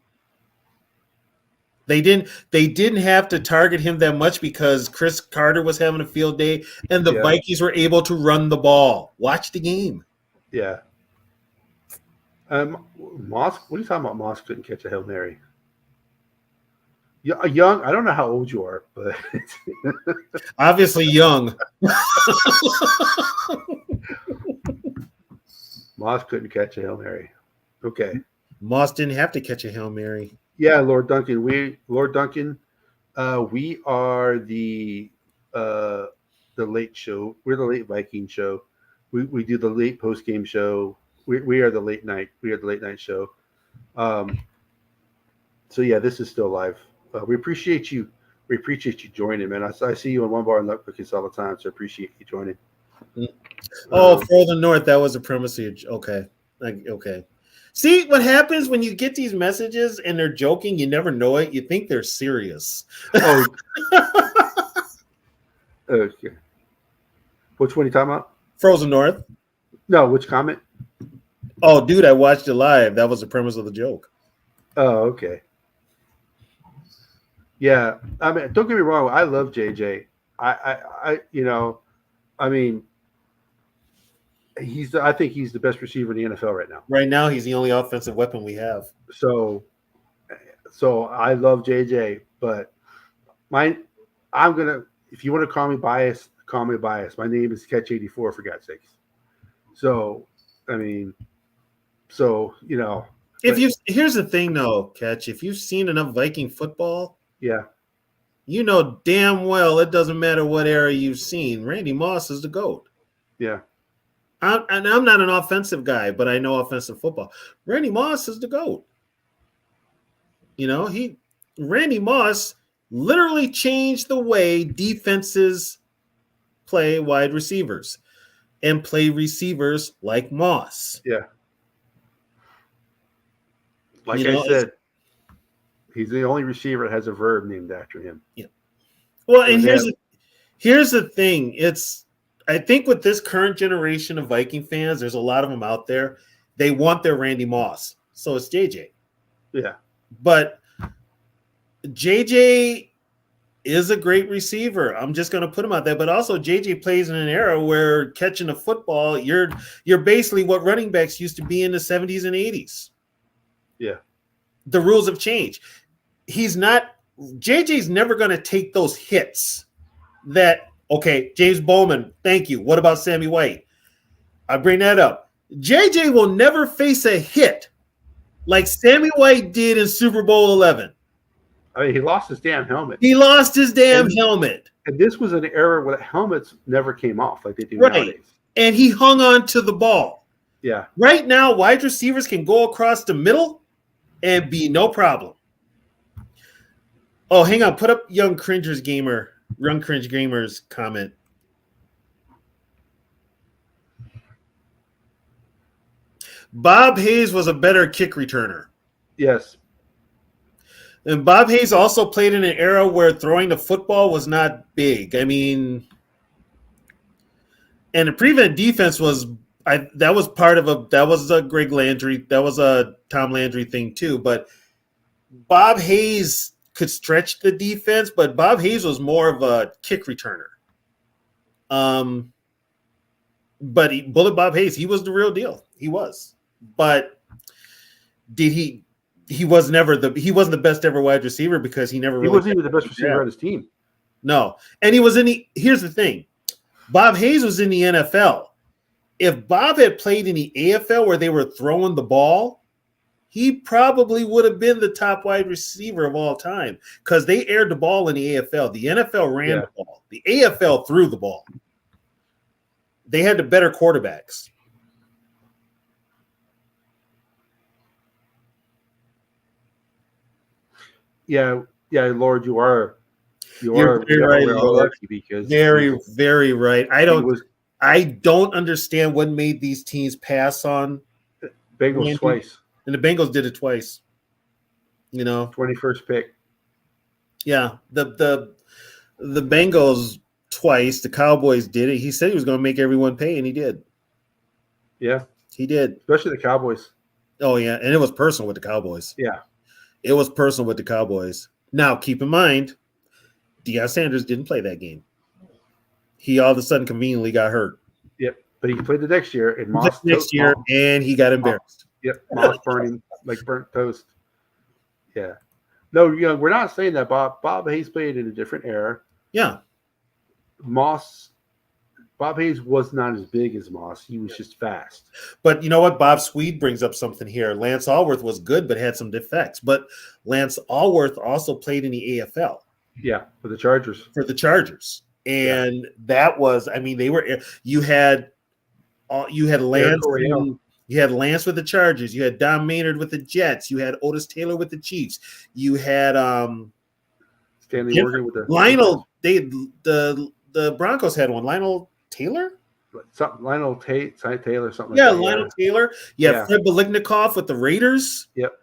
They didn't have to target him that much because Chris Carter was having a field day and the Vikings were able to run the ball. Watch the game. Yeah. Moss, what are you talking about? Moss couldn't catch a Hail Mary. Young, I don't know how old you are, but obviously young. Moss couldn't catch a Hail Mary. Okay. Moss didn't have to catch a Hail Mary. Yeah, Lord Duncan. We are the late show. We're the late Viking show. We do the late post game show. We are the late night. We are the late night show. So yeah, this is still live. We appreciate you. We appreciate you joining, man. I see you on One Bar and Luck Cookies all the time, so I appreciate you joining. Oh, further north, that was a premise. Okay. Okay. See what happens when you get these messages and they're joking? You never know it. You think they're serious. Oh. Okay. Which one are you talking about? Frozen North. No, which comment? Oh, dude, I watched it live. That was the premise of the joke. Oh, okay. Yeah, I mean, don't get me wrong. I love JJ. I mean, I think he's the best receiver in the NFL right now. Right now, he's the only offensive weapon we have. So I love JJ, but if you want to call me biased, call me biased. My name is Catch84 for God's sakes. So, I mean, here's the thing though, Catch, if you've seen enough Viking football, yeah, you know damn well it doesn't matter what era you've seen. Randy Moss is the GOAT. Yeah. I'm not an offensive guy, but I know offensive football. Randy Moss is the GOAT. Randy Moss literally changed the way defenses play wide receivers and play receivers like Moss. Yeah. Like I said, he's the only receiver that has a verb named after him. Yeah. Well, and here's the thing. I think with this current generation of Viking fans, there's a lot of them out there. They want their Randy Moss. So it's JJ. Yeah. But JJ is a great receiver. I'm just going to put him out there. But also JJ plays in an era where catching a football, you're basically what running backs used to be in the 70s and 80s. Yeah. The rules have changed. JJ's never going to take those hits that, okay, James Bowman, thank you. What about Sammy White? I bring that up. JJ will never face a hit like Sammy White did in Super Bowl 11. I mean, he lost his damn helmet. He lost his damn helmet. And this was an era where the helmets never came off like they do nowadays. And he hung on to the ball. Yeah. Right now, wide receivers can go across the middle and be no problem. Oh, hang on. Put up Young Cringe Gamer's comment. Bob Hayes was a better kick returner. Yes. And Bob Hayes also played in an era where throwing the football was not big. I mean, and the prevent defense was, that was part of a Greg Landry, that was a Tom Landry thing too. But Bob Hayes could stretch the defense, but Bob Hayes was more of a kick returner. But Bullet Bob Hayes, he was the real deal. He was. But did he? He wasn't the best ever wide receiver because he never really. He wasn't even the best receiver on his team. No, and he was in the. Here's the thing, Bob Hayes was in the NFL. If Bob had played in the AFL where they were throwing the ball, he probably would have been the top wide receiver of all time because they aired the ball in the AFL. The NFL ran the ball. The AFL threw the ball. They had the better quarterbacks. Yeah, Lord, you're very right, Lord. Because very right. I don't understand what made these teams pass on Bengals twice. And the Bengals did it twice. 21st pick. Yeah, the Bengals twice. The Cowboys did it. He said he was going to make everyone pay, and he did. Yeah, he did. Especially the Cowboys. Oh yeah, and it was personal with the Cowboys. Yeah, it was personal with the Cowboys. Now, keep in mind, Deion Sanders didn't play that game. He all of a sudden conveniently got hurt. Yep, but he played the next year, and Moss and he got embarrassed. Yep, Moss burning like burnt toast. Yeah, no, we're not saying that Bob Hayes played in a different era. Yeah, Bob Hayes was not as big as Moss. He was just fast. But you know what? Bob Swede brings up something here. Lance Allworth was good, but had some defects. But Lance Allworth also played in the AFL. Yeah, for the Chargers. And that was, you had Lance. You had Lance with the Chargers. You had Don Maynard with the Jets. You had Otis Taylor with the Chiefs. You had Stanley Morgan with the Lionel. The Broncos had one. Lionel Taylor. Lionel Taylor, something. Yeah, like that, Lionel Taylor. Yeah, Fred Biletnikoff with the Raiders. Yep.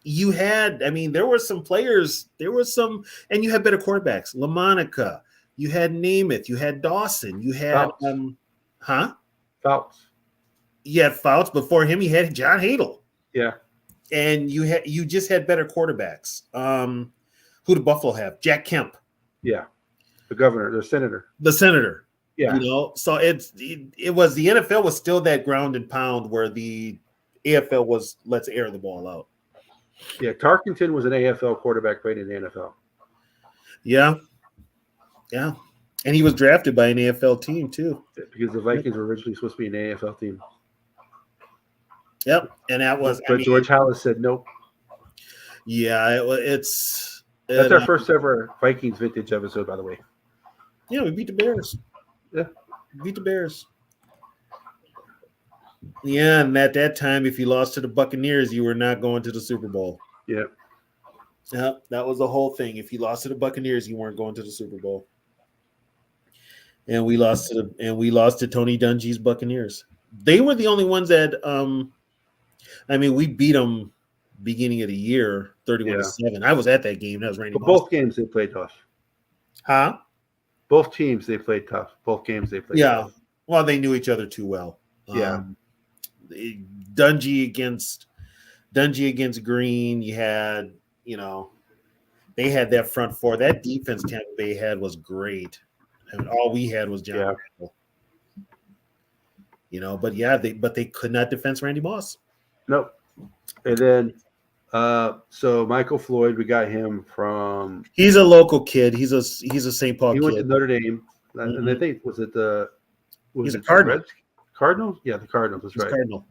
You had, there were some players. There was some, and you had better quarterbacks. LaMonica. You had Namath. You had Dawson. You had Fouts. You had Fouts. Before him, you had John Hadle. Yeah. And you just had better quarterbacks. Who did Buffalo have? Jack Kemp. Yeah. The governor, the senator. Yeah. So it was the NFL was still that ground and pound where the AFL was let's air the ball out. Yeah, Tarkenton was an AFL quarterback playing in the NFL. Yeah. Yeah. And he was drafted by an AFL team too. Because the Vikings were originally supposed to be an AFL team. Yep. And that was But George Halas said nope. Yeah, that's our first ever Vikings vintage episode, by the way. Yeah, we beat the Bears. Yeah. We beat the Bears. Yeah, and at that time, if you lost to the Buccaneers, you were not going to the Super Bowl. Yeah. Yeah, that was the whole thing. If you lost to the Buccaneers, you weren't going to the Super Bowl. And we lost to Tony Dungy's Buccaneers. They were the only ones that we beat them beginning of the year, 31-7. I was at that game. That was Randy. But both games they played tough. Huh? Both teams they played tough. Both games they played tough. Well, they knew each other too well. Yeah. Dungy against Green, you had, they had that front four. That defense Tampa Bay had was great. All we had was John. Yeah. But they could not defense Randy Moss. Nope. And then so Michael Floyd, we got him from. He's a local kid. He's a St. Paul kid. He went to Notre Dame, and I think he's a Cardinal. Cardinals? Yeah, the Cardinals. That's right. Cardinal.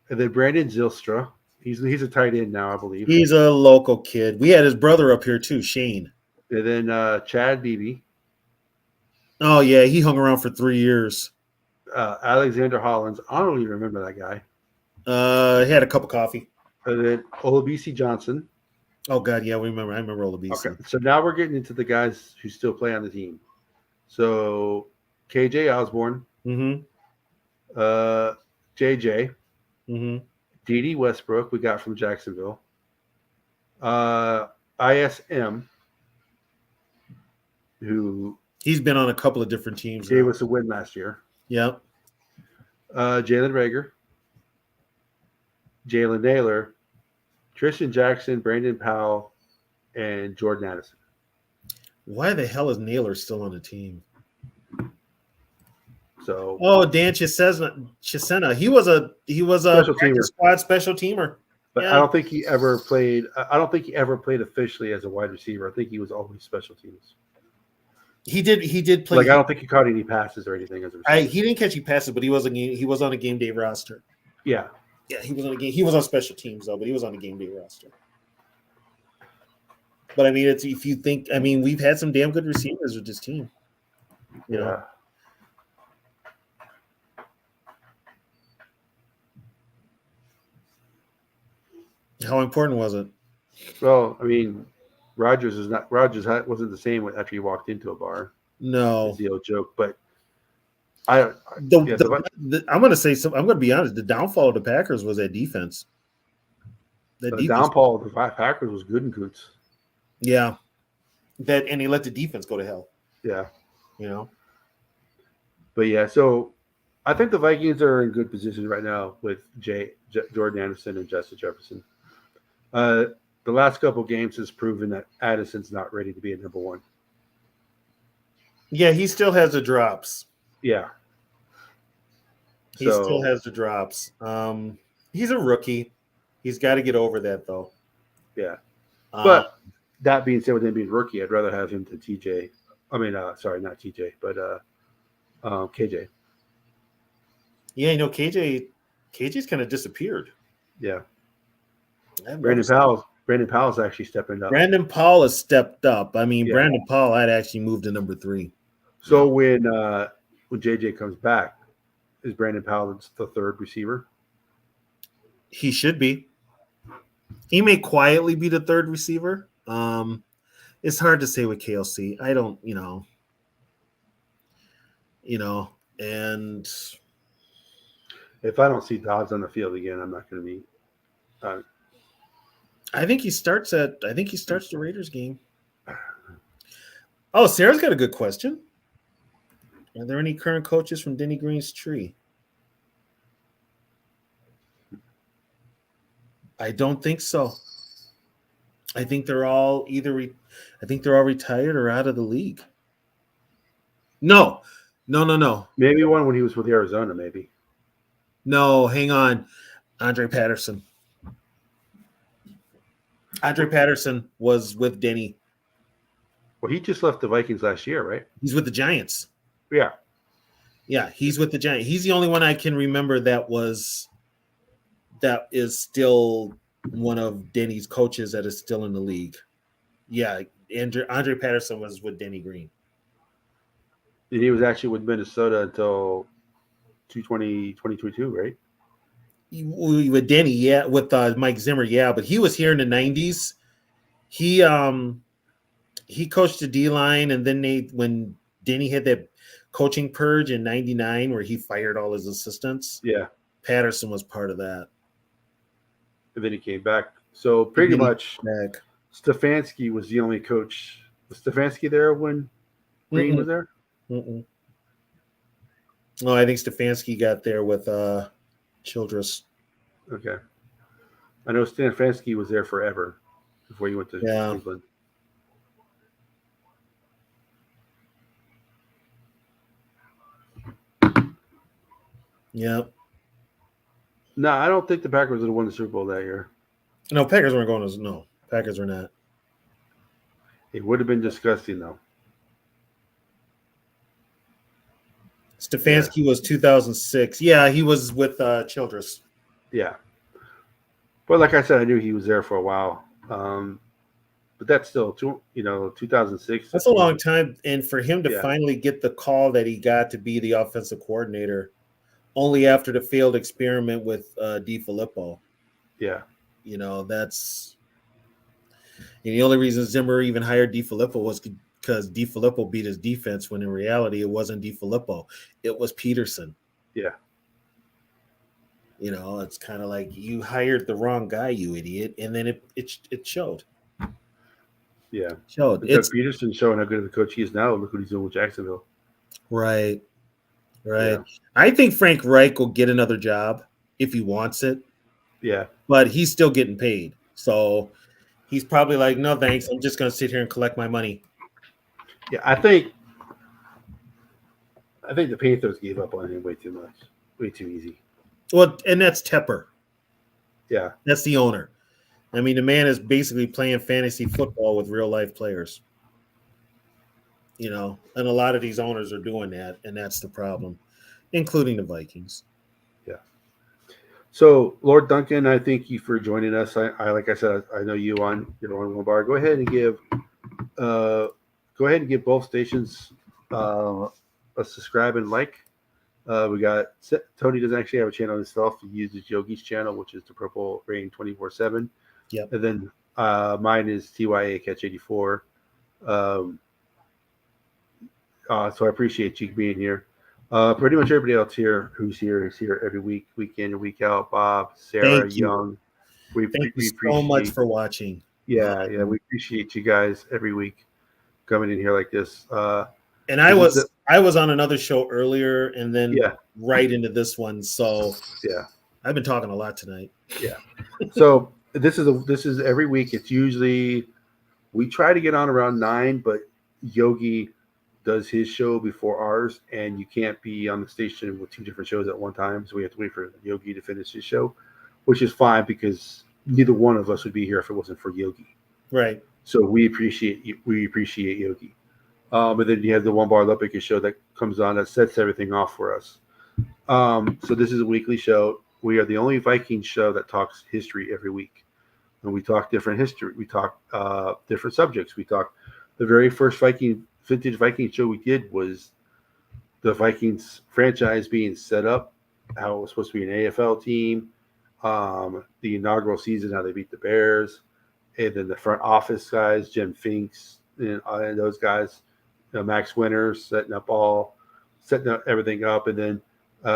And then Brandon Zylstra. He's a tight end now, I believe. He's a local kid. We had his brother up here too, Shane. And then Chad Beebe. Oh yeah, he hung around for 3 years. Alexander Hollins. I don't even remember that guy. He had a cup of coffee. And then Olabisi Johnson. Oh God, yeah, I remember Olabisi. Okay, so now we're getting into the guys who still play on the team. So KJ Osborne. Mm-hmm. JJ. Mm-hmm. D.D. Westbrook, we got from Jacksonville. ISM, who he's been on a couple of different teams. Gave us a win last year. Yep. Jalen Rager, Jalen Naylor, Tristan Jackson, Brandon Powell, and Jordan Addison. Why the hell is Naylor still on the team? So, Oh, Dan Chisena. He was a Special teamer. practice squad special teamer. but Yeah. I don't think he ever played. I don't think he ever played officially as a wide receiver. I think he was always special teams. He did play. Like I don't think he caught any passes or anything as a receiver. He didn't catch any passes, but he was on a game day roster. Yeah, Yeah, he was on special teams though, but he was on the game day roster. But I mean, we've had some damn good receivers with this team. You know? How important was it? Well, I mean, Rogers wasn't the same after he walked into a bar. No, It's the old joke, but I'm going to say something. I'm going to be honest. The downfall of the Packers was that defense. The downfall of the Packers was Gutekunst. Yeah, and he let the defense go to hell. Yeah, you know. But yeah, so I think the Vikings are in good position right now with Jordan Addison and Justin Jefferson. The last couple games has proven that Addison's not ready to be a number one. Yeah, he still has the drops. Yeah. He still has the drops. He's a rookie. He's got to get over that, though. Yeah. But that being said, with him being rookie, I'd rather have him to TJ. I mean, sorry, not TJ, but KJ. Yeah, KJ's kind of disappeared. Yeah. Brandon Powell's actually stepping up. Brandon Powell has stepped up. I mean, yeah. Brandon Powell had actually moved to number 3. So when JJ comes back, is Brandon Powell the third receiver? He should be. He may quietly be the third receiver. It's hard to say with KLC. I don't, and if I don't see Dobbs on the field again, I'm not going to be. I think he starts the Raiders game. Oh, Sarah's got a good question. Are there any current coaches from Denny Green's tree? I don't think so. I think they're all retired or out of the league. No. Maybe one when he was with Arizona, maybe. No, hang on. Andre Patterson. Andre Patterson was with Denny. Well, he just left the Vikings last year, right? He's with the Giants. Yeah. Yeah, he's with the Giants. He's the only one I can remember that is still one of Denny's coaches that is still in the league. Yeah, Andre Patterson was with Denny Green. And he was actually with Minnesota until 2022, right? With Denny, yeah, with Mike Zimmer, yeah, but he was here in the 90s. He coached the D-line, and then when Denny had that coaching purge in 99 where he fired all his assistants, yeah, Patterson was part of that. And then he came back. So pretty much Stefanski was the only coach. Was Stefanski there when Green was there? Mm-mm. No, I think Stefanski got there with Childress. Okay. I know Stefanski was there forever before he went to Cleveland. Yeah. No, I don't think the Packers would have won the Super Bowl that year. No, Packers weren't going to. No, Packers were not. It would have been disgusting, though. Stefanski was 2006. Yeah, he was with Childress. Yeah. But like I said, I knew he was there for a while. But that's still, 2006. That's a long time. And for him to finally get the call that he got to be the offensive coordinator only after the failed experiment with DiFilippo. Yeah. That's – and the only reason Zimmer even hired DiFilippo was because DiFilippo beat his defense when in reality it wasn't DiFilippo. It was Peterson. Yeah. It's kind of like you hired the wrong guy, you idiot, and then it showed. Yeah. It showed. Because Peterson showing how good of a coach he is now. Look what he's doing with Jacksonville. Right. Right. Yeah. I think Frank Reich will get another job if he wants it, Yeah. but he's still getting paid. So he's probably like, no, thanks. I'm just going to sit here and collect my money. Yeah. I think the Panthers gave up on him way too much, way too easy. Well, and that's Tepper. Yeah. That's the owner. I mean, the man is basically playing fantasy football with real life players. You know, and a lot of these owners are doing that, and that's the problem, including the Vikings. Yeah. So, Lord Duncan, I thank you for joining us. I like I said, I know you're on one bar. Go ahead and give both stations a subscribe and like. We got Tony doesn't actually have a channel himself. He uses Yogi's channel, which is the Purple Rain 24/7. Yep. And then mine is TYA Catch 84. So I appreciate you being here. Pretty much everybody else here who's here is here every week, week in and week out. Bob, Sarah, Thank you. Young. Thank you appreciate so much for watching. Yeah, we appreciate you guys every week coming in here like this. And I was on another show earlier, and then right into this one. So yeah, I've been talking a lot tonight. Yeah. So this is every week. It's usually we try to get on around 9, but Yogi does his show before ours, and you can't be on the station with 2 different shows at one time. So we have to wait for Yogi to finish his show, which is fine because neither one of us would be here if it wasn't for Yogi. Right. So we appreciate Yogi. And then you have the One Bar Olympic show that comes on that sets everything off for us. So this is a weekly show. We are the only Viking show that talks history every week. And we talk different history. We talk different subjects. We talk the very first vintage Viking show we did was the Vikings franchise being set up, how it was supposed to be an AFL team, the inaugural season, how they beat the Bears, and then the front office guys, Jim Finks, and those guys, Max Winters setting up everything up. And then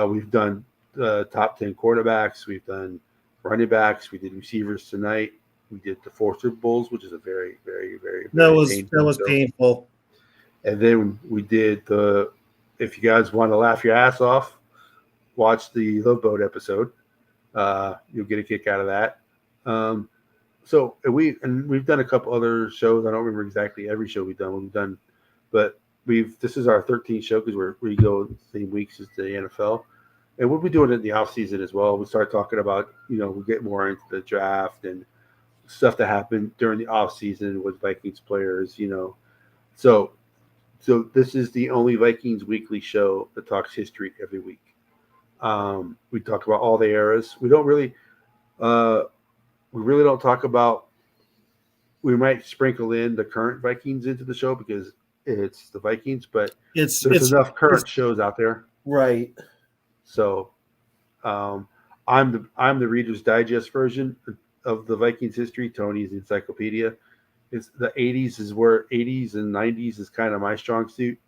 we've done top 10 quarterbacks. We've done running backs. We did receivers tonight. We did the 4 Super Bowls, which is a very, very, very, very that was painful. And then we did if you guys want to laugh your ass off, watch the Love Boat episode. You'll get a kick out of that. So we've done a couple other shows. I don't remember exactly every show we've done, but this is our 13th show because we go the same weeks as the NFL. And we'll be doing it in the off season as well. We start talking about, we get more into the draft and stuff that happened during the off season with Vikings players, So this is the only Vikings weekly show that talks history every week. We talk about all the eras. We really don't talk about. We might sprinkle in the current Vikings into the show because it's the Vikings, but there's enough current shows out there, right? So, I'm the Reader's Digest version of the Vikings history. Tony's encyclopedia. It's the 80s and 90s is kind of my strong suit.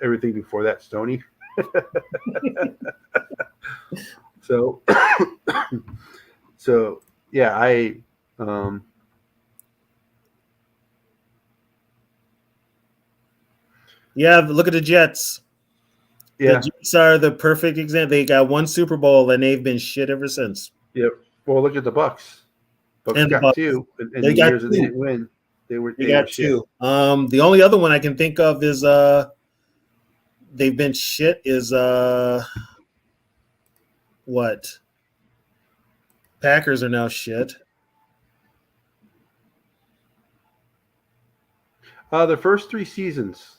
Everything before that's Tony. So yeah, look at the Jets. Yeah. The Jets are the perfect example. They got 1 Super Bowl and they've been shit ever since. Yep. Well, look at the Bucks. Bucks got 2, and the years that they didn't win, they got 2. The only other one I can think of is they've been shit is what? Packers are now shit. The first 3 seasons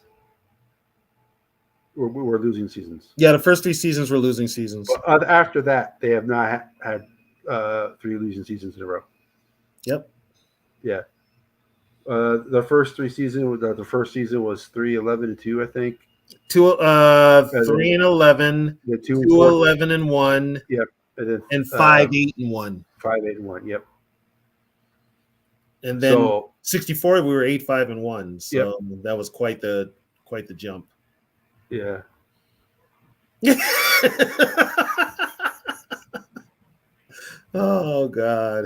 were losing seasons. Yeah, the first 3 seasons were losing seasons. But after that, they have not had 3 losing seasons in a row. Yep. Yeah. The first 3 seasons, the first season was 3-11-2, I think. 3-11, 2-11-1. Yep. And 5-8-1. 5-8-1. Yep. And then 64, we were 8-5-1. So that was quite the jump. Yeah. Oh God.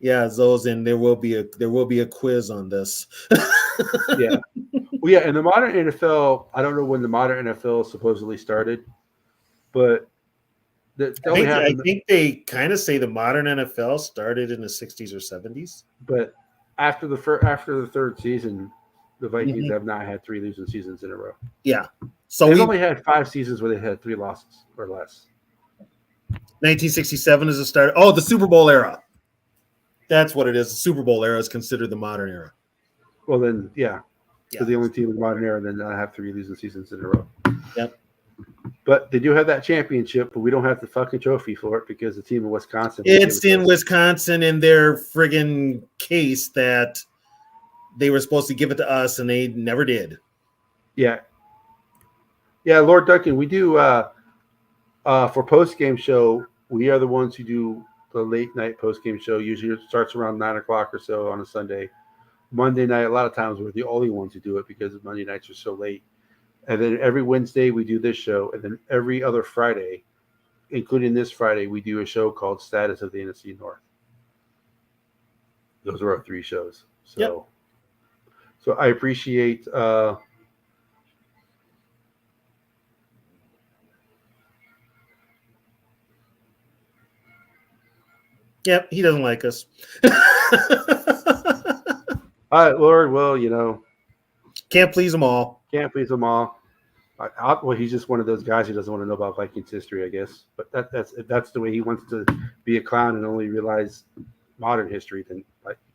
Yeah, those, and there will be a quiz on this. Yeah. Well, yeah, in the modern NFL, I don't know when the modern NFL supposedly started, but that only I happened. think they kind of say the modern NFL started in the 60s or 70s. But after after the third season, the Vikings Mhm. have not had 3 losing seasons in a row. Yeah. So They've we only had 5 seasons where they had 3 losses or less. 1967 is the start. Oh, the Super Bowl era. That's what it is. The Super Bowl era is considered the modern era. Well, then, yeah, Yeah. they're the only team in the modern era that not have 3 losing seasons in a row. Yep. But they do have that championship, but we don't have the fucking trophy for it because the team in Wisconsin. It's in Wisconsin in their friggin' case that they were supposed to give it to us and they never did. Yeah. Yeah, Lord Duncan, we do for post game show. We are the ones who do the late night post game show. Usually it starts around 9 o'clock or so on a Sunday. Monday night, a lot of times we're the only ones who do it because Monday nights are so late. And then every Wednesday we do this show, and then every other Friday, including this Friday, we do a show called Status of the NFC North. Those are our 3 shows. So, Yep. so I appreciate. Yep, he doesn't like us. All right, Lord. Well, Can't please them all. can't please them all. Well, he's just one of those guys who doesn't want to know about Vikings history, I guess. But that's the way he wants to be a clown and only realize modern history. Then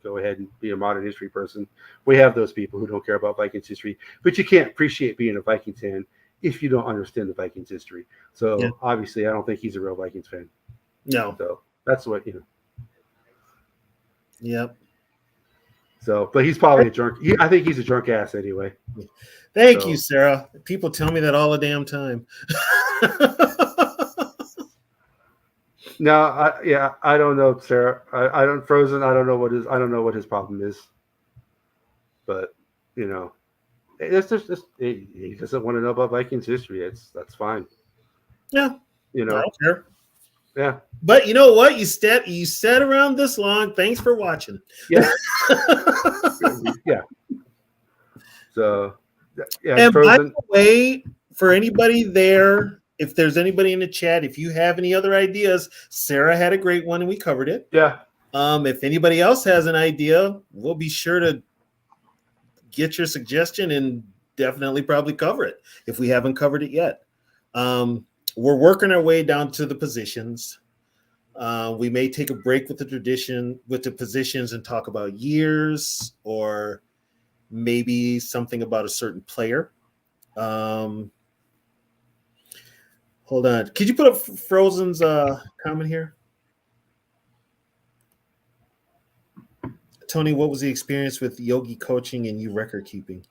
go ahead and be a modern history person. We have those people who don't care about Vikings history, but you can't appreciate being a Vikings fan if you don't understand the Vikings history. So Yeah. obviously, I don't think he's a real Vikings fan. No. So that's what Yep. So, but he's probably a drunk. I think he's a drunk ass anyway. Thank you, Sarah. People tell me that all the damn time. No, I don't know, Sarah. I don't Frozen. I don't know what his problem is. But it's just he doesn't want to know about Vikings history. That's fine. Yeah. I don't care. Yeah. But you know what? You sat around this long. Thanks for watching. Yeah. Yeah. So, yeah. And Frozen. by the way, for anybody there, if there's anybody in the chat, if you have any other ideas, Sarah had a great one and we covered it. Yeah. If anybody else has an idea, we'll be sure to get your suggestion and definitely probably cover it if we haven't covered it yet. We're working our way down to the positions. We may take a break with the positions and talk about years or maybe something about a certain player. Hold on. Could you put up Frozen's comment here? Tony, what was the experience with Yogi coaching and you record keeping?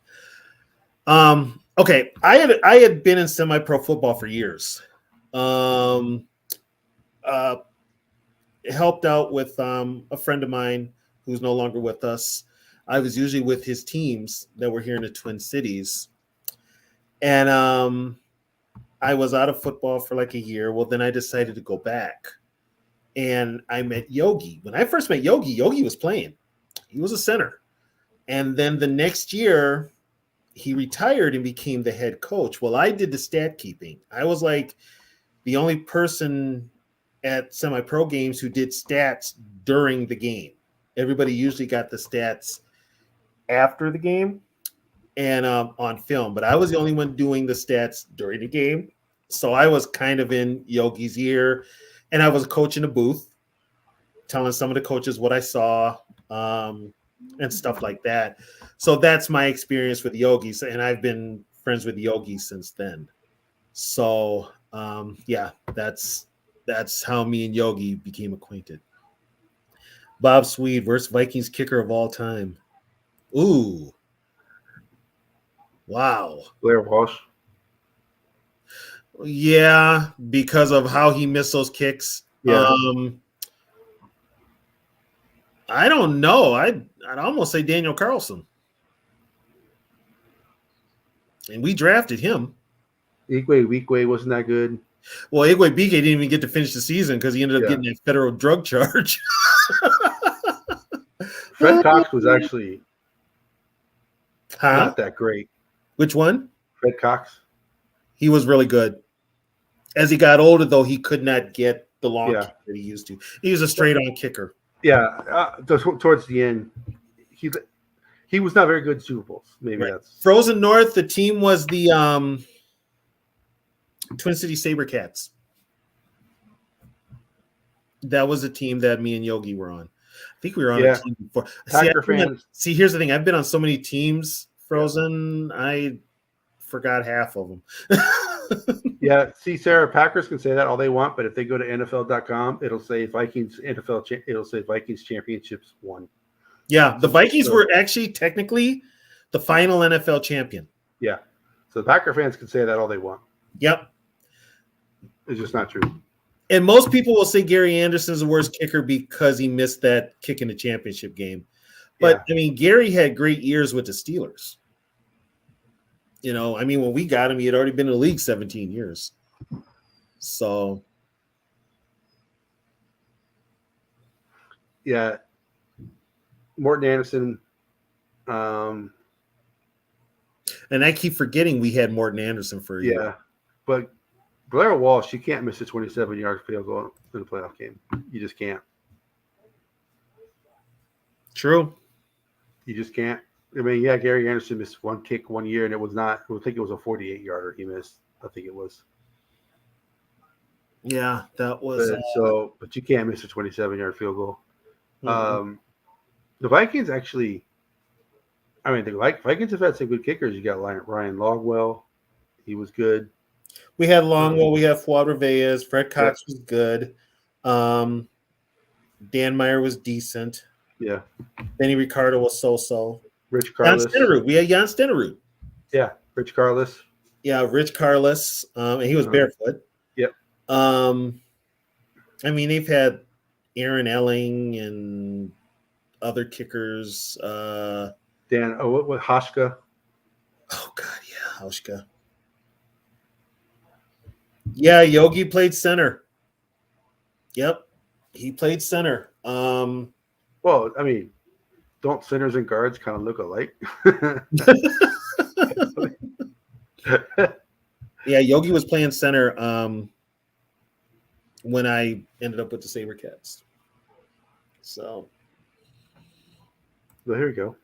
Okay, I had been in semi-pro football for years. Helped out with a friend of mine who's no longer with us. I was usually with his teams that were here in the Twin Cities. And I was out of football for like a year. Well, then I decided to go back. And I met Yogi. When I first met Yogi, Yogi was playing. He was a center. And then the next year, he retired and became the head coach. Well, I did the stat keeping. I was like the only person at semi-pro games who did stats during the game. Everybody usually got the stats after the game and on film, but I was the only one doing the stats during the game. So I was kind of in Yogi's ear, and I was coaching a booth, telling some of the coaches what I saw and stuff like that. So that's my experience with Yogi, and I've been friends with Yogi since then. So yeah, that's how me and Yogi became acquainted. Bob Swede, worst Vikings kicker of all time. Ooh. Wow. Blair Walsh. Yeah, because of how he missed those kicks. Yeah. I don't know. I'd almost say Daniel Carlson. And we drafted him. Igwe wasn't that good. Well, Igwe Bike didn't even get to finish the season because he ended up getting a federal drug charge. Fred Cox was actually not that great. Which one? Fred Cox. He was really good. As he got older, though, he could not get the long Yeah. kick that he used to. He was a straight-on kicker. Yeah, towards the end, he was not very good in Super Bowls. Maybe Right. that's Frozen North. The team was the Twin City SaberCats. That was a team that me and Yogi were on. I think we were on a team before. Packer fans. See, here's the thing. I've been on so many teams, Frozen. Yeah. I forgot half of them. Yeah, see, Sarah, Packers can say that all they want, but if they go to NFL.com, it'll say Vikings it'll say Vikings championships won. Yeah, the Vikings were actually technically the final NFL champion. Yeah, so the Packer fans can say that all they want. Yep, it's just not true. And most people will say Gary Anderson's the worst kicker because he missed that kick in the championship game. But I mean, Gary had great years with the Steelers. You know, I mean, when we got him, he had already been in the league 17 years. So, yeah, Morton Anderson. And I keep forgetting we had Morton Anderson for a year. Yeah, but Blair Walsh, you can't miss a 27-yard field goal in a playoff game. You just can't. True. You just can't. I mean, yeah, Gary Anderson missed one kick one year, and it was not. I think it was a 48-yarder he missed. I think it was. Yeah, that was. But you can't miss a 27-yard field goal. Mm-hmm. The Vikings actually. I mean, the Vikings have had some good kickers. You got Ryan Longwell. He was good. We had Longwell. We had Fuad Reyes. Fred Cox was good. Dan Meyer was decent. Yeah. Benny Ricardo was so-so. Rich Carlos. We had Jan Stenerud. Yeah, Rich Carlos. Yeah, Rich Carlos. And he was barefoot. Yep. I mean, they've had Aaron Elling and other kickers. What Hoshka? Oh God, yeah, Hoshka. Yeah, Yogi played center. Yep, he played center. Well, I mean, don't centers and guards kind of look alike? Yeah, Yogi was playing center when I ended up with the SaberCats. So. Well, here we go.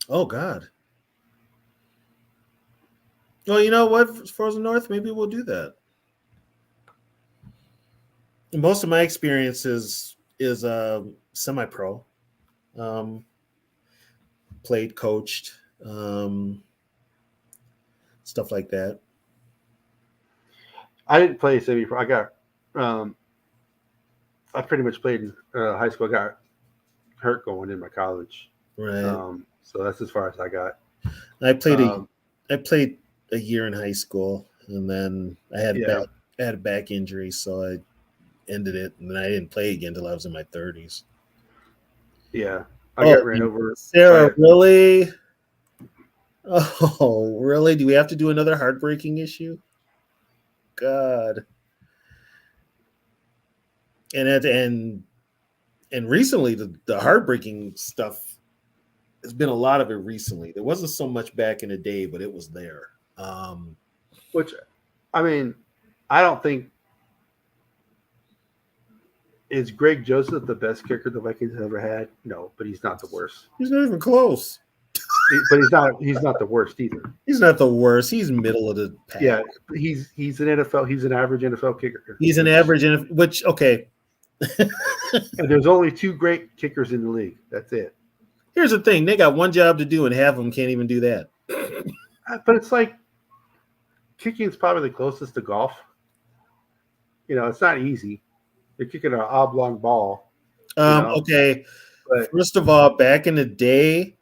Oh, God. Well, you know what, Frozen North, maybe we'll do that. Most of my experience is semi-pro. Played, coached, stuff like that. I didn't play semi-pro. I got I pretty much played in high school. I got hurt going in my college. Right. So that's as far as I got. I played a year in high school, and then I had a back injury, so I ended it, and then I didn't play again until I was in my 30s. Yeah. I got ran over. Sarah, really? Oh, really? Do we have to do another heartbreaking issue? God. And recently the heartbreaking stuff, there's been a lot of it recently. There wasn't so much back in the day, but it was there. Which, I mean, I don't think is Greg Joseph the best kicker the Vikings have ever had? No, but he's not the worst. He's not even close. But he's not the worst either. He's not the worst. He's middle of the pack. Yeah, he's an NFL. He's an average NFL kicker. He's an average NFL, which okay. And there's only two great kickers in the league. That's it. Here's the thing: they got one job to do, and half of them can't even do that. But it's like kicking is probably the closest to golf. You know, it's not easy. They're kicking an oblong ball. Okay. But first of all, back in the day,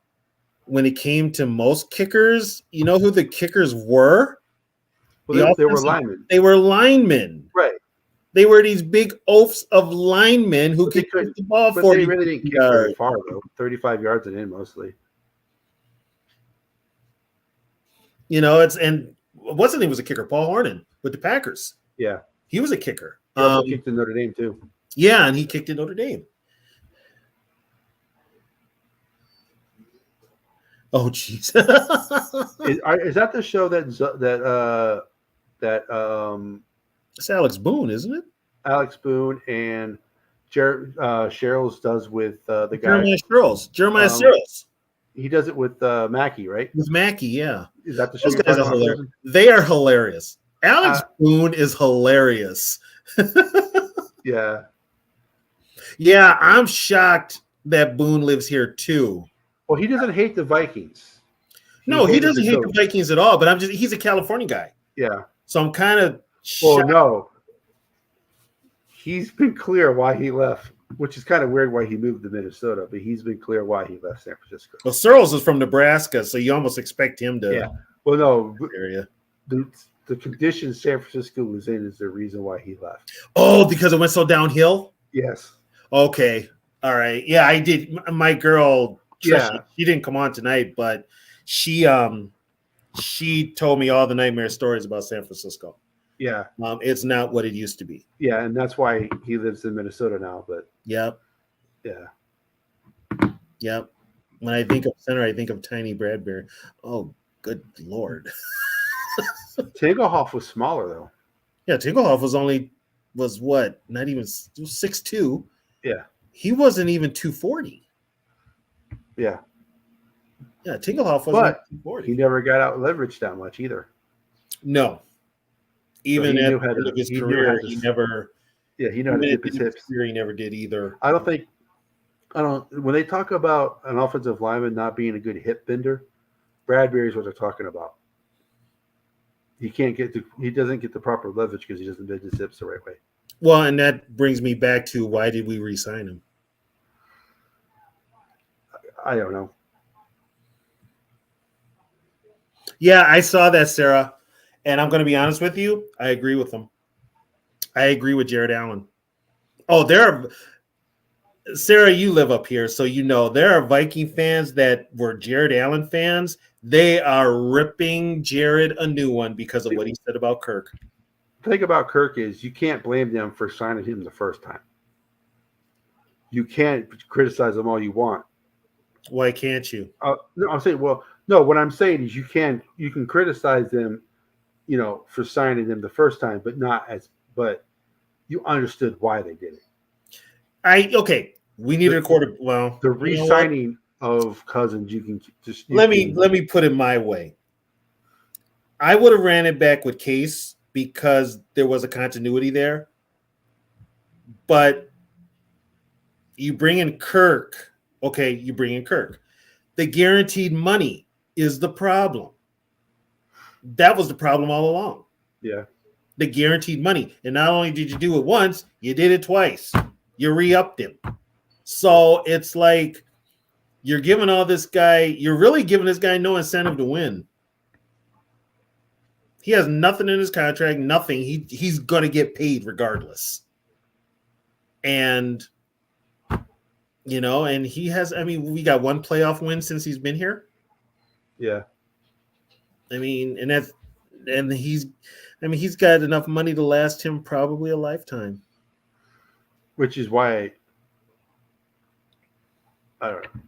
when it came to most kickers, you know who the kickers were? Well, they were linemen. They were linemen. Right. They were these big oafs of linemen who could kick the ball 40 They really didn't kick very far, though. 35 yards and in mostly. You know, what's his name was a kicker? Paul Hornan with the Packers. Yeah. He was a kicker. He also kicked in Notre Dame, too. Yeah, and he kicked in Notre Dame. Oh, jeez. Is that the show that It's Alex Boone, isn't it? Alex Boone and Cheryl's does with the guy? Jeremiah Searles. Jeremiah Um, Searles he does it with Mackie, right? with Mackie. Yeah, Is that the show those you're guys talking are about, hilarious. Susan? They are hilarious. Alex Uh, Boone is hilarious. yeah. Yeah, I'm shocked that Boone lives here too. Well, he doesn't hate the Vikings. He No, he hated doesn't the hate the coach. Vikings at all, but he's a California guy. Yeah. So I'm kind of Well, shocked. no, he's been clear why he left, which is kind of weird why he moved to Minnesota, but he's been clear why he left San Francisco. Well, Searles is from Nebraska, so you almost expect him to Yeah. Well, no, area. the conditions San Francisco was in is the reason why he left. Oh, because it went so downhill? Yes. Okay. All right. Yeah, I did. My girl, Trisha, Yeah. she didn't come on tonight, but she told me all the nightmare stories about San Francisco. Yeah. It's not what it used to be. Yeah, and that's why he lives in Minnesota now. But Yep. yeah, Yep. When I think of center, I think of Tiny Bradbury. Oh, good Lord. Tingelhoff was smaller though. Yeah, Tingelhoff was what? Not even 6'2". Yeah. He wasn't even 240. Yeah. Yeah, Tingelhoff wasn't But even 240. he never got out leveraged that much either. No. Even he at knew the how end to- of his he knew career, how to- he never. Yeah, he knew how to Even at dip the his end of his hips. career, he never did either. I don't. When they talk about an offensive lineman not being a good hip bender, Bradbury is what they're talking about. He doesn't get the proper leverage because he doesn't bend his hips the right way. Well, and that brings me back to why did we re-sign him? I don't know. Yeah, I saw that, Sarah, and I'm going to be honest with you. I agree with him. I agree with Jared Allen. Oh, Sarah, you live up here, so you know there are Viking fans that were Jared Allen fans. They are ripping Jared a new one because of what he said about Kirk. The thing about Kirk is you can't blame them for signing him the first time. You can't criticize them all you want. Why can't you? No, I'm saying, well, no. What I'm saying is you can criticize them, for signing them the first time, but you understood why they did it. Okay. We needed a quarter. Well, The you know what? re-signing of Cousins, you can just Let me put it my way. I would have ran it back with Case because there was a continuity there. But you bring in Kirk. Okay, you bring in Kirk. The guaranteed money is the problem. That was the problem all along. Yeah. The guaranteed money. And not only did you do it once, you did it twice. You re-upped him. So it's like you're giving you're really giving this guy no incentive to win. He has nothing in his contract, nothing. He's going to get paid regardless. And, and he has, we got one playoff win since he's been here. Yeah. He's got enough money to last him probably a lifetime. Which is why I don't know.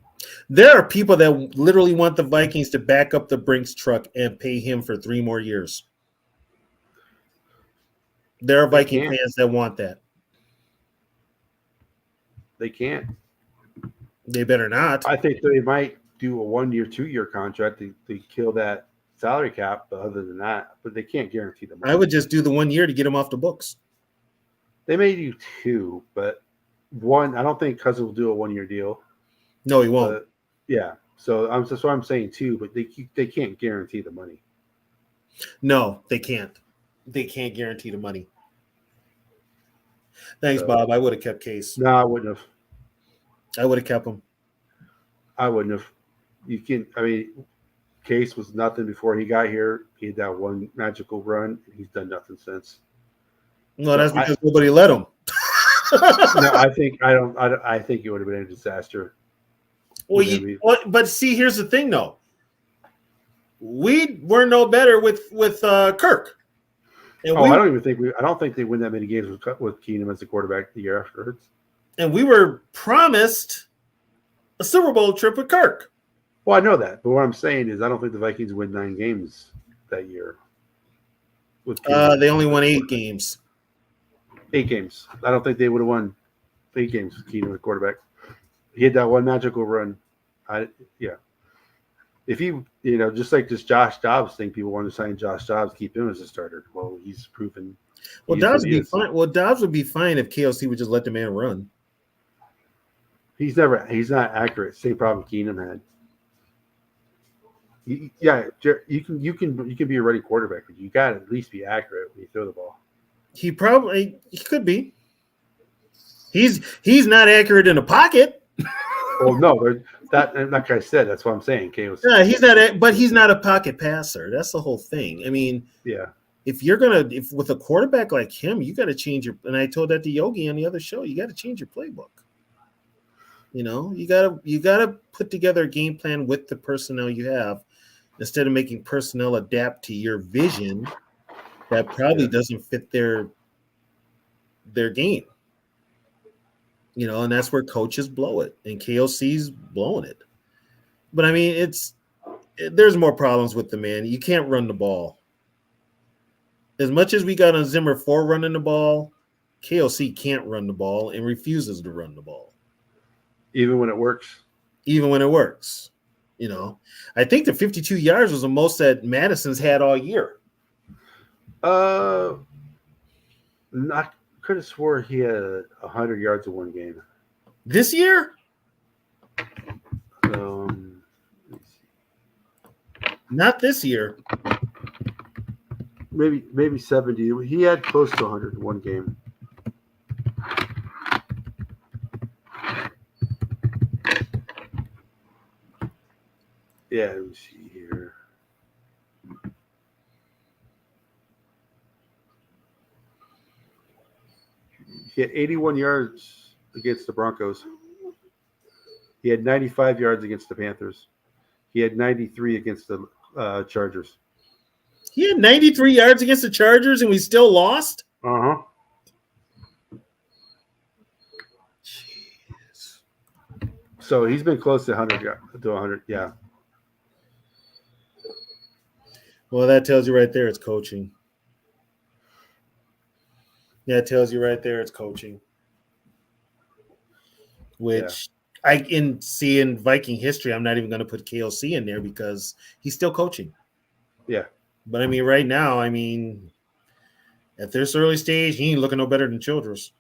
There are people that literally want the Vikings to back up the Brinks truck and pay him for 3 more years. There are Viking fans that want that. They can't. They better not. I think they might do a 1-year, 2-year contract to kill that salary cap, but other than that, but they can't guarantee the money. I would just do the 1 year to get him off the books. They may do 2, but 1, I don't think Cousins will do a 1-year deal. No, he won't. Yeah. So that's why I'm saying 2, but they can't guarantee the money. No, they can't. They can't guarantee the money. Thanks, Bob. I would have kept Case. No, I wouldn't have. I would have kept him. I wouldn't have. Case was nothing before he got here. He had that one magical run, and he's done nothing since. No, that's because nobody let him. No, I think it would have been a disaster. But see, here's the thing, though. We were no better with Kirk. And I don't think they win that many games with Keenum as the quarterback the year afterwards. And we were promised a Super Bowl trip with Kirk. Well, I know that, but what I'm saying is I don't think the Vikings win 9 games that year. With Keenum. They only won 8 games. 8 games. I don't think they would have won 8 games with Keenum at quarterback. He had that one magical run. Yeah. If he, just like this Josh Dobbs thing, people want to sign Josh Dobbs, keep him as a starter. Well, he's proven. Well, Dobbs would be fine. Well, Dobbs would be fine if KOC would just let the man run. He's not accurate. Same problem Keenum had. You can be a running quarterback, but you got to at least be accurate when you throw the ball. He could be. He's not accurate in the pocket. Well, no, that like I said, that's what I'm saying. KOC. Yeah, he's not a pocket passer. That's the whole thing. I mean, yeah. If with a quarterback like him, you got to change your. And I told that to Yogi on the other show. You got to change your playbook. You gotta put together a game plan with the personnel you have, instead of making personnel adapt to your vision that probably doesn't fit their game. And that's where coaches blow it, and KOC's blowing it. But I mean, there's more problems with the man. You can't run the ball. As much as we got on Zimmer for running the ball, KOC can't run the ball and refuses to run the ball. Even when it works. I think the 52 yards was the most that Madison's had all year. I could have swore he had 100 yards in one game. This year? Not this year. Maybe 70. He had close to 100 in one game. Yeah, let me see here. He had 81 yards against the Broncos. He had 95 yards against the Panthers. He had 93 against the Chargers. He had 93 yards against the Chargers, and we still lost? Uh-huh. Jeez. So he's been close to 100, yeah. Well, that tells you right there it's coaching. That tells you right there it's coaching. Which in Viking history, I'm not even going to put KLC in there because he's still coaching. Yeah. But I mean, right now, at this early stage, he ain't looking no better than Childress.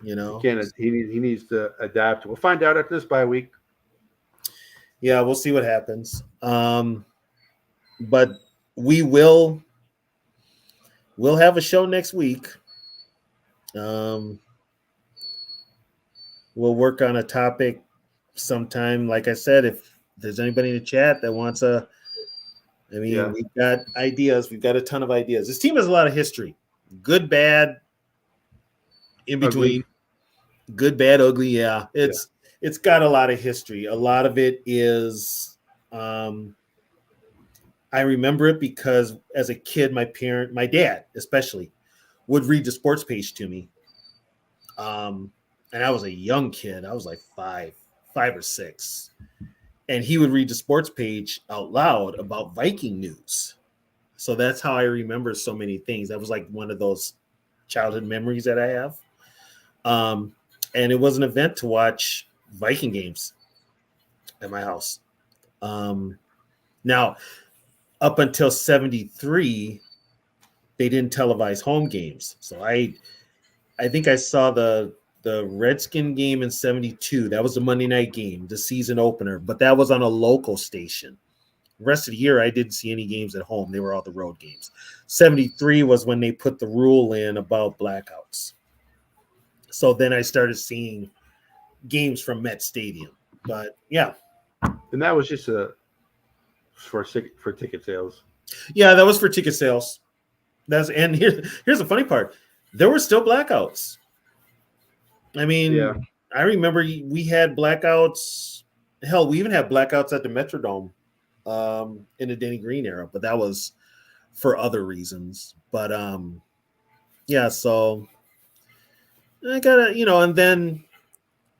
He needs to adapt. We'll find out after this bye week. Yeah, we'll see what happens. But we'll have a show next week. We'll work on a topic sometime. Like I said, if there's anybody in the chat that wants we've got ideas. We've got a ton of ideas. This team has a lot of history. Good, bad, in between. Ugly. Good, bad, ugly. Yeah. It's got a lot of history. A lot of it is I remember it because as a kid, my dad especially, would read the sports page to me. And I was a young kid. I was like 5 or 6. And he would read the sports page out loud about Viking news. So that's how I remember so many things. That was like one of those childhood memories that I have. And it was an event to watch Viking games at my house. Now, up until 73, they didn't televise home games. So I think I saw the Redskin game in 72. That was the Monday night game, the season opener, but that was on a local station. The rest of the year, I didn't see any games at home. They were all the road games. 73 was when they put the rule in about blackouts. So then I started seeing games from Met Stadium. But yeah. And that was just for ticket sales. Yeah, that was for ticket sales. And here's the funny part. There were still blackouts. I mean, I remember we had blackouts. Hell, we even had blackouts at the Metrodome in the Denny Green era, but that was for other reasons. But so I gotta, and then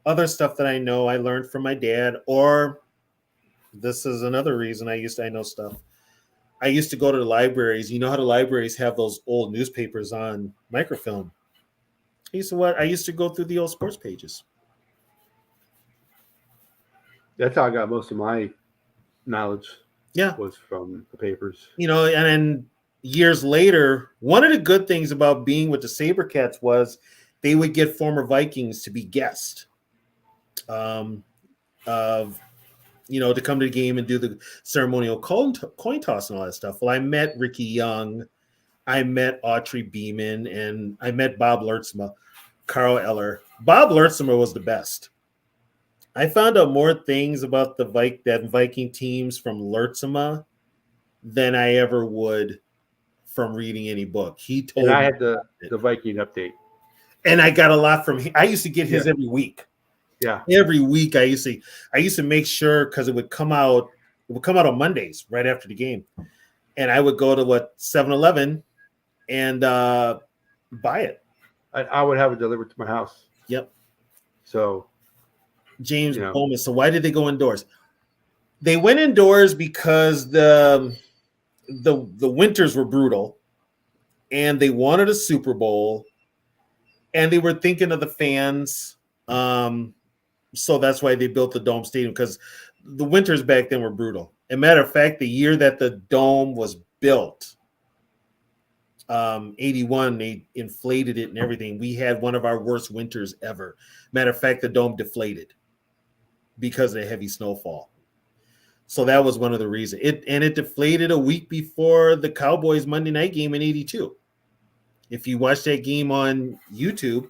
other stuff that I know I learned from my dad, or this is another reason I know stuff. I used to go to the libraries. You know how the libraries have those old newspapers on microfilm. I used to go through the old sports pages. That's how I got most of my knowledge, Yeah. was from the papers. And then years later, one of the good things about being with the Sabercats was they would get former Vikings to be guests of to come to the game and do the ceremonial coin toss and all that stuff. Well, I met Ricky Young, I met Autry Beeman, and I met Bob Lertzma, Carl Eller. Bob Lertzma was the best. I found out more things about that Viking teams from Lertzma than I ever would from reading any book. He told And I me had the Viking update. and I got a lot from him. I used to get his every week. Yeah. Every week I used to make sure, because it would come out on Mondays right after the game. And I would go to 7-Eleven and buy it. I would have it delivered to my house. Yep. So James Bowman. So why did they go indoors? They went indoors because the winters were brutal, and they wanted a Super Bowl, and they were thinking of the fans. So that's why they built the Dome Stadium, because the winters back then were brutal. As a matter of fact, the year that the Dome was built, 81, they inflated it and everything. We had one of our worst winters ever. Matter of fact, the Dome deflated because of the heavy snowfall. So that was one of the reasons. It deflated a week before the Cowboys Monday night game in 82. If you watch that game on YouTube,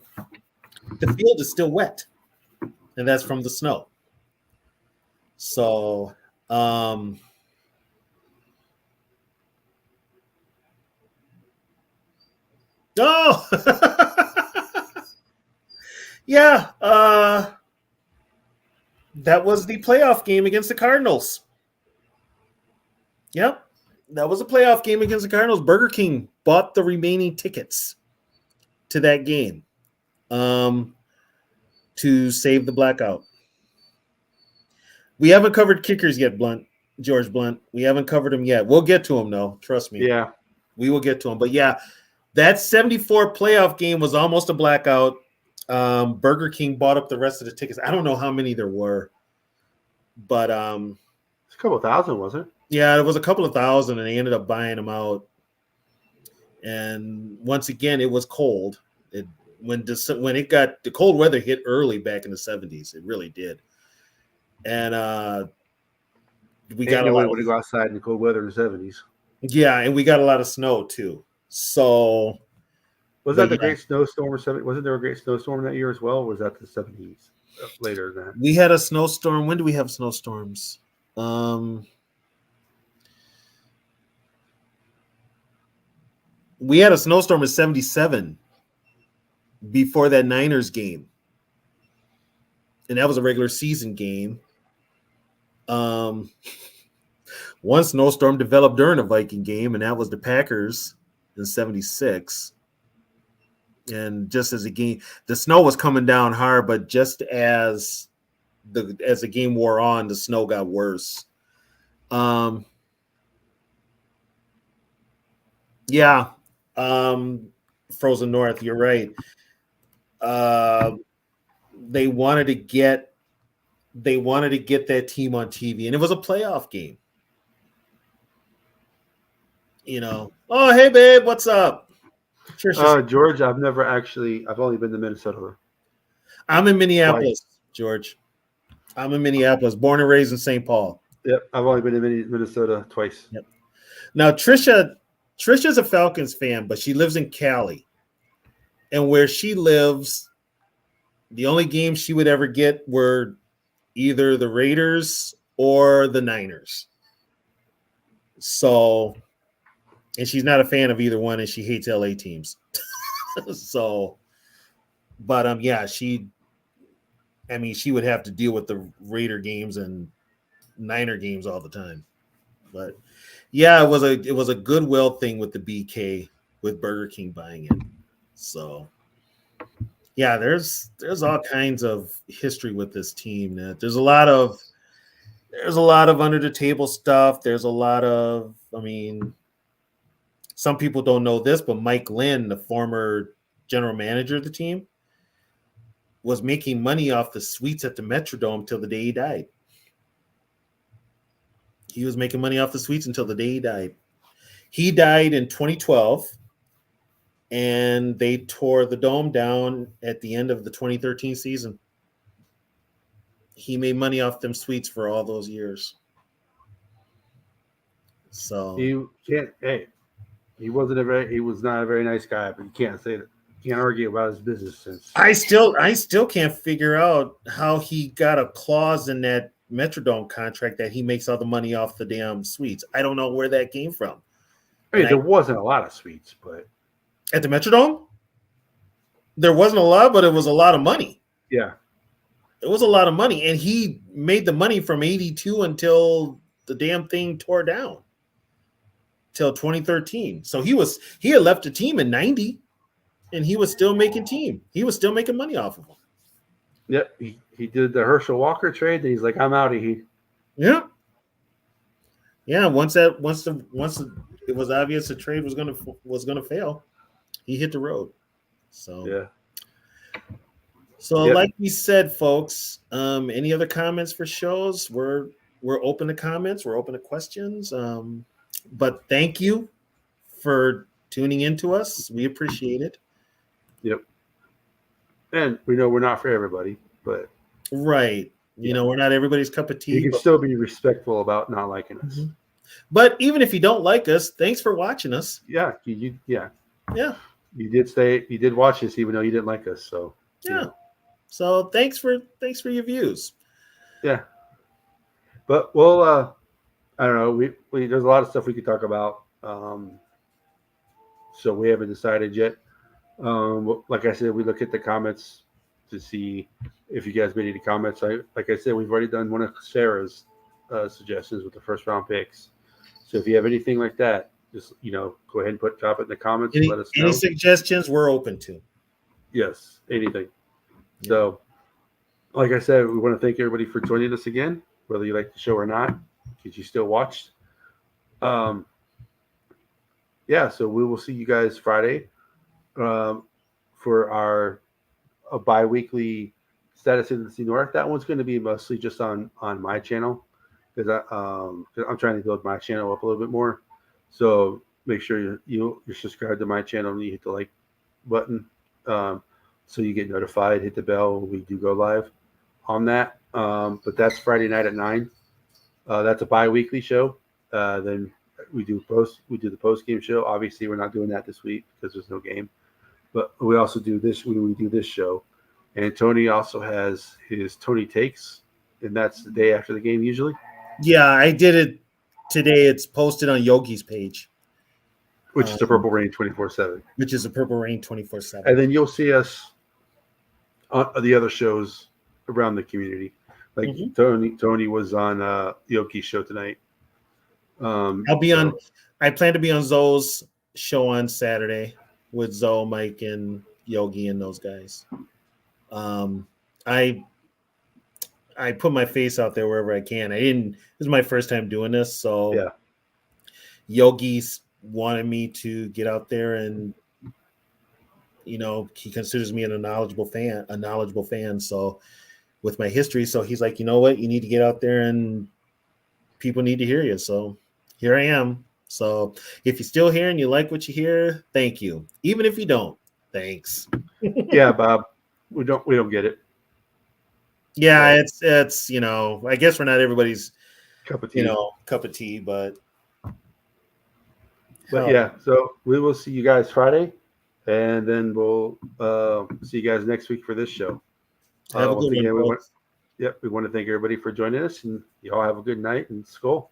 the field is still wet. And that's from the snow. So, yeah, that was the playoff game against the Cardinals. Yep, that was a playoff game against the Cardinals. Burger King bought the remaining tickets to that game to save the blackout. We haven't covered kickers yet, George Blunt. We haven't covered him yet. We'll get to him, though. Trust me. Yeah. We will get to him. But, yeah, that 74 playoff game was almost a blackout. Burger King bought up the rest of the tickets. I don't know how many there were. But it's a couple thousand, wasn't it? Yeah, it was a couple of thousand, and they ended up buying them out. And once again, it was cold. When it got the cold weather hit early back in the 70s, it really did. And we got a lot to go outside in the cold weather in the 70s. Yeah, and we got a lot of snow too. So was that the great snowstorm? Wasn't there a great snowstorm that year as well? Or was that the 70s later than that? We had a snowstorm. When do we have snowstorms? We had a snowstorm in 77 before that Niners game. And that was a regular season game. One snowstorm developed during a Viking game, and that was the Packers in 76. And just as the snow was coming down hard, but just as the game wore on, the snow got worse. Yeah. Frozen North, you're right. They wanted to get that team on TV, and it was a playoff game. Oh, hey babe, what's up? George, I've only been to Minnesota. I'm in Minneapolis, twice. George. I'm in Minneapolis, born and raised in St. Paul. Yep, I've only been to Minnesota twice. Yep. Now Trisha's a Falcons fan, but she lives in Cali. And where she lives, the only games she would ever get were either the Raiders or the Niners. So, and she's not a fan of either one, and she hates LA teams. So, but yeah, she would have to deal with the Raider games and Niner games all the time. But yeah, it was a goodwill thing with the BK, with Burger King buying it. So, Yeah, there's all kinds of history with this team. There's a lot of under the table stuff. There's a lot of, I mean, some people don't know this, but Mike Lynn, the former general manager of the team, was making money off the suites at the Metrodome till the day he died. He was making money off the suites until the day he died. He died in 2012, and they tore the dome down at the end of the 2013 season. He made money off them suites for all those years. So You can't. Hey, he was not a very nice guy, but you can't say that. You can't argue about his business sense. I still can't figure out how he got a clause in that Metrodome contract that he makes all the money off the damn suites. I don't know where that came from. Hey, there wasn't a lot of suites, but at the Metrodome, there wasn't a lot, but it was a lot of money. Yeah, it was a lot of money, and he made the money from '82 until the damn thing tore down, till 2013. So he had left the team in '90, and he was still making money off of them. Yep, he did the Herschel Walker trade. And he's like, I'm out of here. Yeah. Once it was obvious the trade was gonna fail, he hit the road. So yeah. So like we said, folks, any other comments for shows? We're open to comments. We're open to questions. But thank you for tuning in to us. We appreciate it. Yep. And we know we're not for everybody, but right. You know, we're not everybody's cup of tea. You can still be respectful about not liking us. Mm-hmm. But even if you don't like us, thanks for watching us. Yeah. Yeah. You did watch us even though you didn't like us. So yeah. So thanks for your views. Yeah. But we'll I don't know, we there's a lot of stuff we could talk about. So we haven't decided yet. Like I said, we look at the comments to see if you guys made any comments. Like I said, we've already done one of Sarah's suggestions with the first round picks. So if you have anything like that, just go ahead and drop it in the comments and let us know. Any suggestions we're open to. Yes, anything. Yeah. So, like I said, we want to thank everybody for joining us again, whether you like the show or not, because you still watched. So we will see you guys Friday for a bi-weekly Status Citizen North. That one's going to be mostly just on my channel because I'm trying to build my channel up a little bit more. So make sure you're subscribed to my channel and you hit the like button so you get notified. Hit the bell when we do go live on that. But that's Friday night at 9. That's a bi-weekly show. Then we do the post game show. Obviously, we're not doing that this week because there's no game. But we also do this when we do this show. And Tony also has his Tony Takes, and that's the day after the game usually. Yeah, I did it today. It's posted on Yogi's page. Which is the Purple Rain 24/7. Which is the Purple Rain 24/7. And then you'll see us on the other shows around the community. Like Tony was on Yogi's show tonight. I'll be on. I plan to be on Zoe's show on Saturday with Zoe, Mike, and Yogi and those guys. I put my face out there wherever I can. This is my first time doing this, so yeah. Yogi's wanted me to get out there, and he considers me a knowledgeable fan. So with my history, so he's like, you know what, you need to get out there and people need to hear you. So here I am. So if you're still here and you like what you hear, thank you. Even if you don't, thanks. Yeah, Bob, we don't get it. Yeah, it's I guess we're not everybody's cup of tea, but yeah. So we will see you guys Friday, and then we'll see you guys next week for this show. Have a good one. We want to thank everybody for joining us, and you all have a good night and Skol.